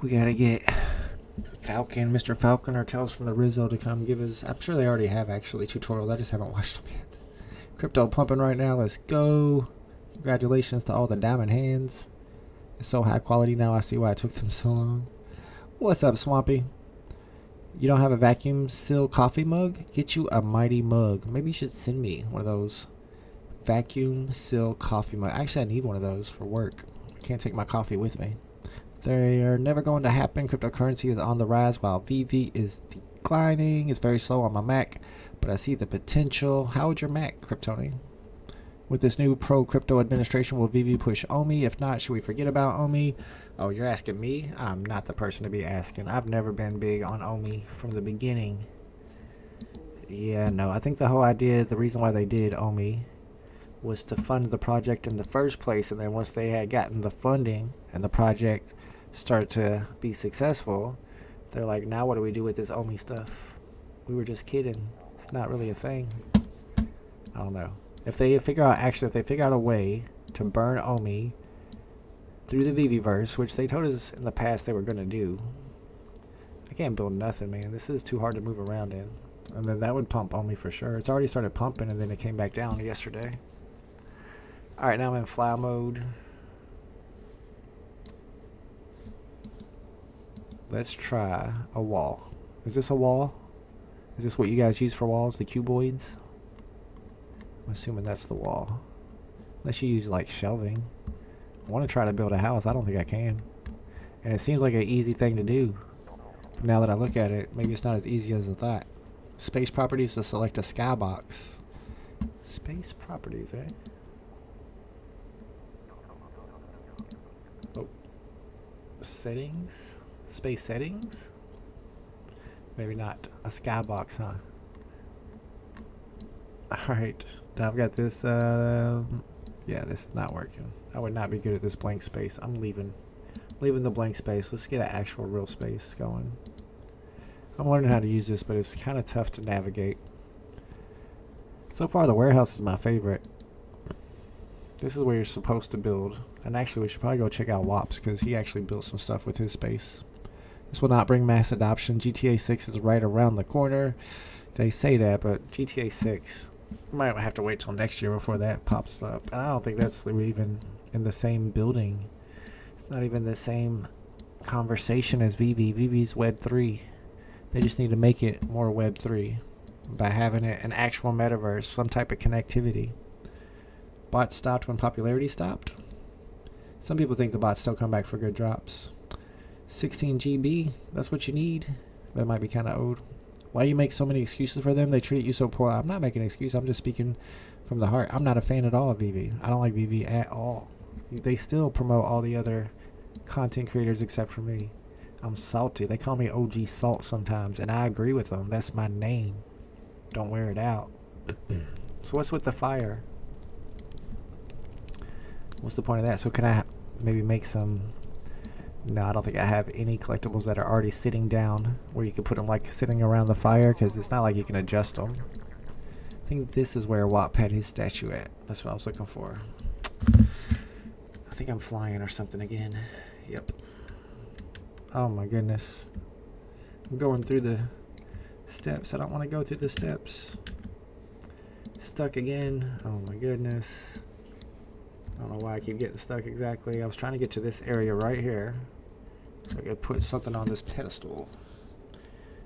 We got to get Falcon, Mr. Falcon, or Tales from the Rizzo to come give us. I'm sure they already have actually tutorials. I just haven't watched them yet. Crypto pumping right now. Let's go. Congratulations to all the diamond hands. It's so high quality now. I see why it took them so long. What's up, Swampy? You don't have a vacuum seal coffee mug? Get you a mighty mug. Maybe you should send me one of those vacuum seal coffee mug. Actually, I need one of those for work. I can't take my coffee with me. They are never going to happen. Cryptocurrency is on the rise while VeVe is declining. It's very slow on my Mac, but I see the potential. How would your Mac, Kryptoni? With this new pro-crypto administration, will VeVe push OMI? If not, should we forget about OMI? Oh, you're asking me? I'm not the person to be asking. I've never been big on OMI from the beginning. Yeah, no, I think the whole idea, the reason why they did OMI was to fund the project in the first place, and then once they had gotten the funding and the project started to be successful, they're like, now what do we do with this OMI stuff? We were just kidding. It's not really a thing. I don't know. If they figure out a way to burn OMI through the VeVeVerse, which they told us in the past they were going to do, I can't build nothing, man. This is too hard to move around in. And then that would pump OMI for sure. It's already started pumping, and then it came back down yesterday. Alright, now I'm in fly mode. Let's try a wall. Is this a wall? Is this what you guys use for walls? The cuboids? I'm assuming that's the wall. Unless you use like shelving. I want to try to build a house. I don't think I can. And it seems like an easy thing to do. But now that I look at it, maybe it's not as easy as I thought. Space properties to select a skybox. Space properties, eh? Oh. Settings? Space settings? Maybe not. A skybox, huh? Alright. Now I've got this, yeah, this is not working. I would not be good at this blank space. I'm leaving the blank space. Let's get an actual real space going. I'm learning how to use this, but it's kind of tough to navigate. So far, the warehouse is my favorite. This is where you're supposed to build. And actually, we should probably go check out Wops, because he actually built some stuff with his space. This will not bring mass adoption. GTA 6 is right around the corner. They say that, but GTA 6 might have to wait till next year before that pops up. And I don't think that's even in the same building. It's not even the same conversation as VeVe. VeVe's Web 3. They just need to make it more Web 3 by having it an actual metaverse, some type of connectivity. Bots stopped when popularity stopped. Some people think the bots still come back for good drops. 16 GB, that's what you need, but it might be kind of old. Why you make so many excuses for them? They treat you so poor. I'm not making an excuse. I'm just speaking from the heart. I'm not a fan at all of VeVe. I don't like VeVe at all. They still promote all the other content creators except for me. I'm salty. They call me OG Salt sometimes, and I agree with them. That's my name. Don't wear it out. So what's with the fire? What's the point of that? So can I maybe make some... No, I don't think I have any collectibles that are already sitting down where you can put them like sitting around the fire, because it's not like you can adjust them. I think this is where Wap had his statue at. That's what I was looking for. I think I'm flying or something again. Yep. Oh my goodness. I'm going through the steps. I don't want to go through the steps. Stuck again. Oh my goodness. I don't know why I keep getting stuck exactly. I was trying to get to this area right here, so I could put something on this pedestal.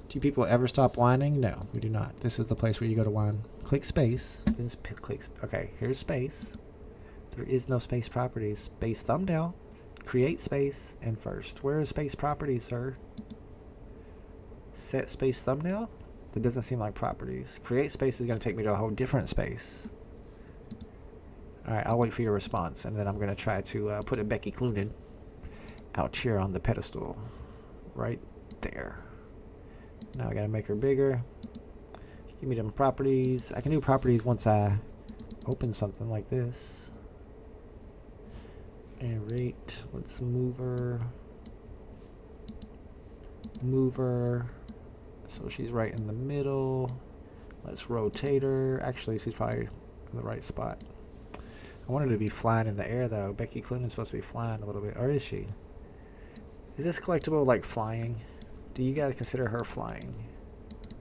Do people ever stop whining? No, we do not. This is the place where you go to whine. Click space. Then click. Okay, here's space. There is no space properties. Space thumbnail. Create space. And first. Where is space properties, sir? Set space thumbnail? That doesn't seem like properties. Create space is going to take me to a whole different space. Alright, I'll wait for your response, and then I'm going to try to put a Becky Cloonan out here on the pedestal. Right there. Now I got to make her bigger. Give me them properties. I can do properties once I open something like this. And rate. Let's move her. Move her. So she's right in the middle. Let's rotate her. Actually, she's probably in the right spot. I want her to be flying in the air, though. Becky Cloonan's supposed to be flying a little bit. Or is she? Is this collectible like flying? Do you guys consider her flying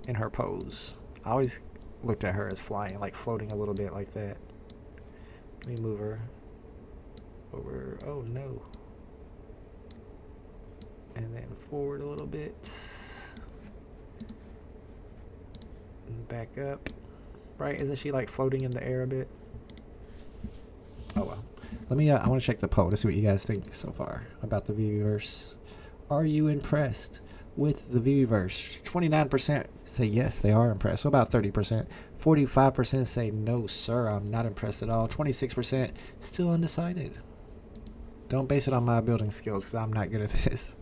in her pose? I always looked at her as flying, like floating a little bit like that. Let me move her over. Oh, no. And then forward a little bit. And back up. Right? Isn't she like floating in the air a bit? Oh well. Let me. I want to check the poll to see what you guys think so far about the VeVeVerse. Are you impressed with the VeVeVerse? 29% say yes, they are impressed. So about 30%. 45% say no, sir, I'm not impressed at all. 26% still undecided. Don't base it on my building skills because I'm not good at this.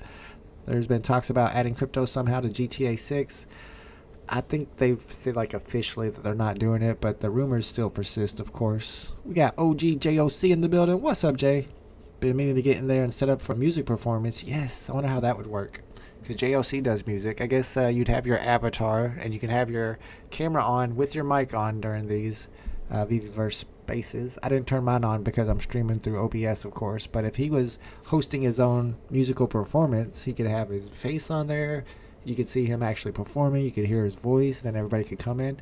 There's been talks about adding crypto somehow to GTA 6. I think they've said like officially that they're not doing it, but the rumors still persist, of course. We got OG JOC in the building. What's up, Jay? Been meaning to get in there and set up for music performance. Yes, I wonder how that would work. Because JOC does music. I guess you'd have your avatar and you can have your camera on with your mic on during these VeVeVerse spaces. I didn't turn mine on because I'm streaming through OBS, of course. But if he was hosting his own musical performance, he could have his face on there. You could see him actually performing. You could hear his voice. Then everybody could come in.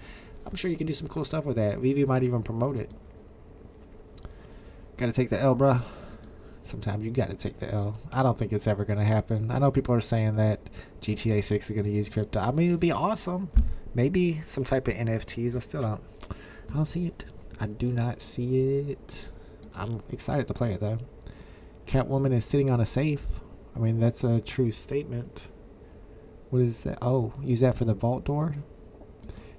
I'm sure you can do some cool stuff with that. VeVe might even promote it. Gotta take the L, bruh. Sometimes you gotta take the L. I don't think it's ever gonna happen. I know people are saying that GTA 6 is gonna use crypto. I mean, it would be awesome. Maybe some type of NFTs. I don't see it. I do not see it. I'm excited to play it though. Catwoman is sitting on a safe. I mean, that's a true statement. What is that? Oh, use that for the vault door?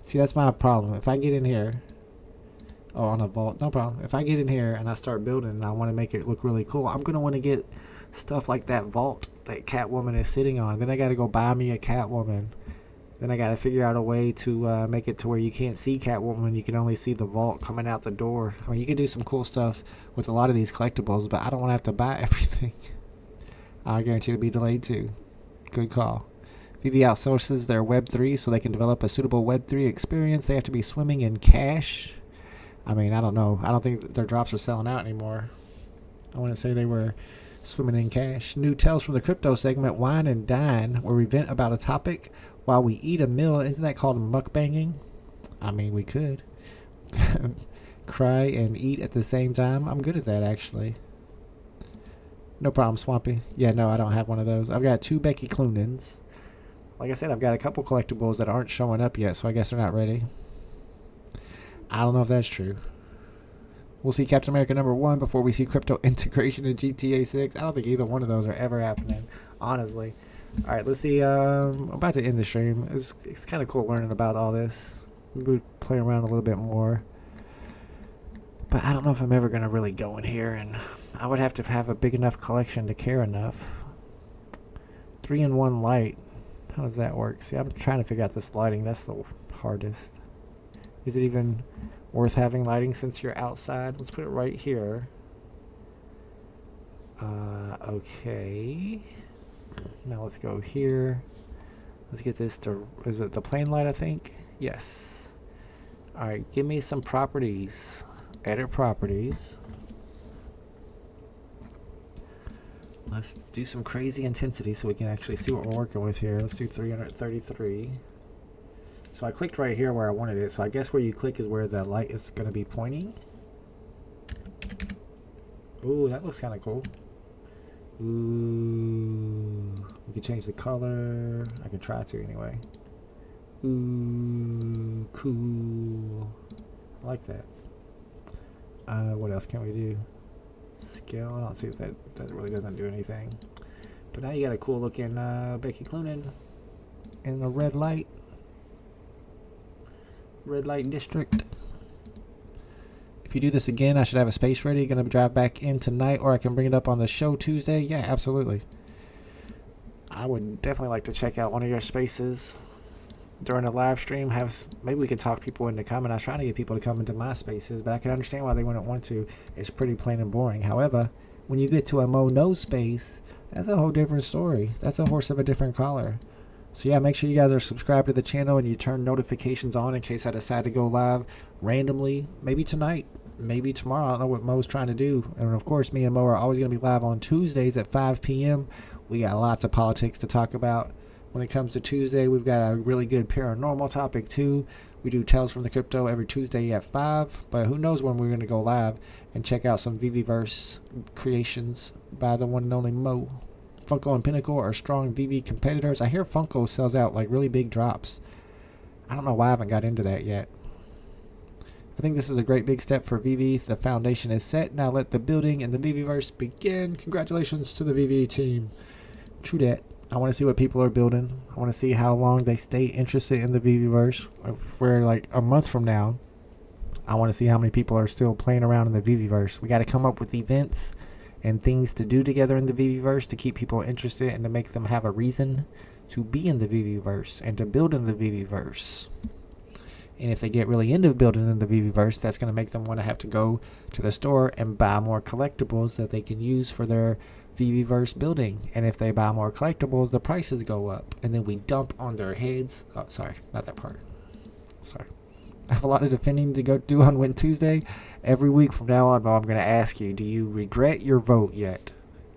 See, that's my problem. If I get in here... Oh, on a vault. No problem. If I get in here and I start building and I want to make it look really cool, I'm going to want to get stuff like that vault that Catwoman is sitting on. Then I got to go buy me a Catwoman. Then I got to figure out a way to make it to where you can't see Catwoman. You can only see the vault coming out the door. I mean, you can do some cool stuff with a lot of these collectibles, but I don't want to have to buy everything. I guarantee it'll be delayed too. Good call. VeVe outsources their Web3 so they can develop a suitable Web3 experience. They have to be swimming in cash. I mean, I don't know. I don't think their drops are selling out anymore. I want to say they were swimming in cash. New Tales from the Crypto segment, Wine and Dine, where we vent about a topic while we eat a meal. Isn't that called mukbanging? I mean, we could. Cry and eat at the same time. I'm good at that, actually. No problem, Swampy. Yeah, no, I don't have one of those. I've got 2 Becky Cloonans. Like I said, I've got a couple collectibles that aren't showing up yet, so I guess they're not ready. I don't know if that's true. We'll see Captain America #1 before we see crypto integration in GTA 6. I don't think either one of those are ever happening, honestly. All right, let's see. I'm about to end the stream. It's kind of cool learning about all this. We'll play around a little bit more. But I don't know if I'm ever going to really go in here, and I would have to have a big enough collection to care enough. 3-in-1 light. How does that work? See, I'm trying to figure out this lighting. That's the hardest. Is it even worth having lighting since you're outside? Let's put it right here. Okay. Now let's go here. Let's get this to... Is it the plain light, I think? Yes. Alright, give me some properties. Edit properties. Let's do some crazy intensity so we can actually see what we're working with here. Let's do 333. So I clicked right here where I wanted it. So I guess where you click is where the light is going to be pointing. Ooh, that looks kind of cool. Ooh. We can change the color. I can try to anyway. Ooh, cool. I like that. What else can we do? Scale. I don't see if that really doesn't do anything. But now you got a cool looking Becky Cloonan in the red light district. If you do this again, I should have a space ready. Gonna drive back in tonight, or I can bring it up on the show Tuesday. Yeah, absolutely. I would definitely like to check out one of your spaces during a live stream. Maybe we could talk people into coming. I was trying to get people to come into my spaces, but I can understand why they wouldn't want to. It's pretty plain and boring. However, when you get to a Mo No space, that's a whole different story. That's a horse of a different color. So yeah, make sure you guys are subscribed to the channel and you turn notifications on in case I decide to go live randomly. Maybe tonight, maybe tomorrow. I don't know what Mo's trying to do. And of course, me and Mo are always going to be live on Tuesdays at 5 p.m. We got lots of politics to talk about. When it comes to Tuesday, we've got a really good paranormal topic too. We do Tales from the Crypto every Tuesday at 5. But who knows when we're going to go live and check out some VeVeVerse creations by the one and only Mo. Funko and Pinnacle are strong VeVe competitors. I hear Funko sells out like really big drops. I don't know why I haven't got into that yet. I think this is a great big step for VeVe. The foundation is set. Now let the building and the VeVeVerse begin. Congratulations to the VeVe team. True that. I want to see what people are building. I want to see how long they stay interested in the VeVeVerse. If we're like a month from now, I want to see how many people are still playing around in the VeVeVerse. We got to come up with events and things to do together in the VeVeVerse to keep people interested and to make them have a reason to be in the VeVeVerse and to build in the VeVeVerse. And if they get really into building in the VeVeVerse, that's going to make them want to have to go to the store and buy more collectibles that they can use for their VeVeVerse building. And if they buy more collectibles, the prices go up. And then we dump on their heads. Oh, sorry, not that part. Sorry. I have a lot of defending to go do on Win Tuesday. Every week from now on, I'm going to ask you, do you regret your vote yet?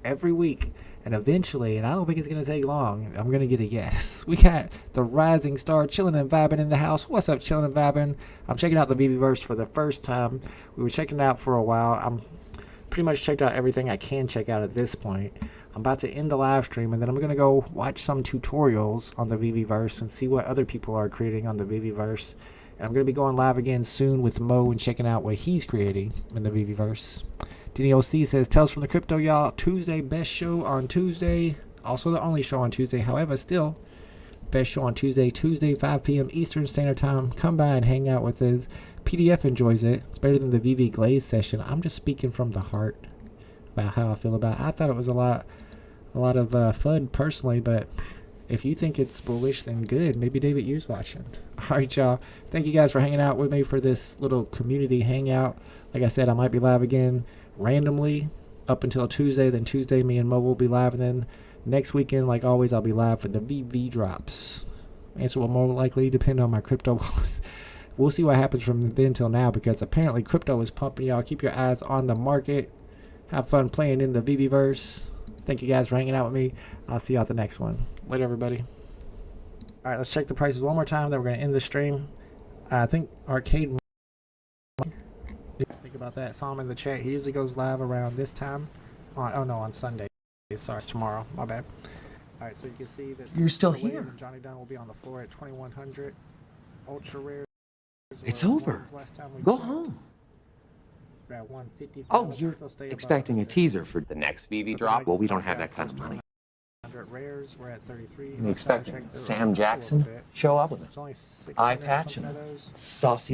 Every week. And eventually, and I don't think it's going to take long, I'm going to get a yes. We got the rising star chilling and vibing in the house. What's up, chilling and vibing? I'm checking out the VeVeVerse for the first time. We were checking it out for a while. I'm pretty much checked out everything I can check out at this point. I'm about to end the live stream, and then I'm going to go watch some tutorials on the VeVeVerse and see what other people are creating on the VeVeVerse. And I'm going to be going live again soon with Mo and checking out what he's creating in the VeVeVerse. Denny OC says, Tales from the Crypto, y'all. Tuesday, best show on Tuesday. Also the only show on Tuesday. However, still, best show on Tuesday. Tuesday, 5 p.m. Eastern Standard Time. Come by and hang out with us. PDF enjoys it. It's better than the VeVe Glaze session. I'm just speaking from the heart about how I feel about it. I thought it was a lot of fun personally, but if you think it's bullish, then good. Maybe David Yu's watching. All right, y'all. Thank you guys for hanging out with me for this little community hangout. Like I said, I might be live again randomly up until Tuesday. Then Tuesday, me and Mo will be live. And then next weekend, like always, I'll be live for the VeVe drops. Answer will more likely depend on my crypto walls. We'll see what happens from then till now, because apparently crypto is pumping, y'all. Keep your eyes on the market. Have fun playing in the VeVeVerse. Thank you guys for hanging out with me. I'll see you at the next one. Later, everybody. All right, let's check the prices one more time. Then we're going to end the stream. I think Arcade... Think about that. Saw him in the chat. He usually goes live around this time. On Sunday. Sorry, it's tomorrow. My bad. All right, so you can see that you're still here. Johnny Dunn will be on the floor at 2100. Ultra rare. It's over. Go home. Oh, you're expecting a teaser for the next VeVe drop? Well, we don't have that kind of money. Rares, we're at 33. You expecting Sam Jackson show up with an eye patch and a saucy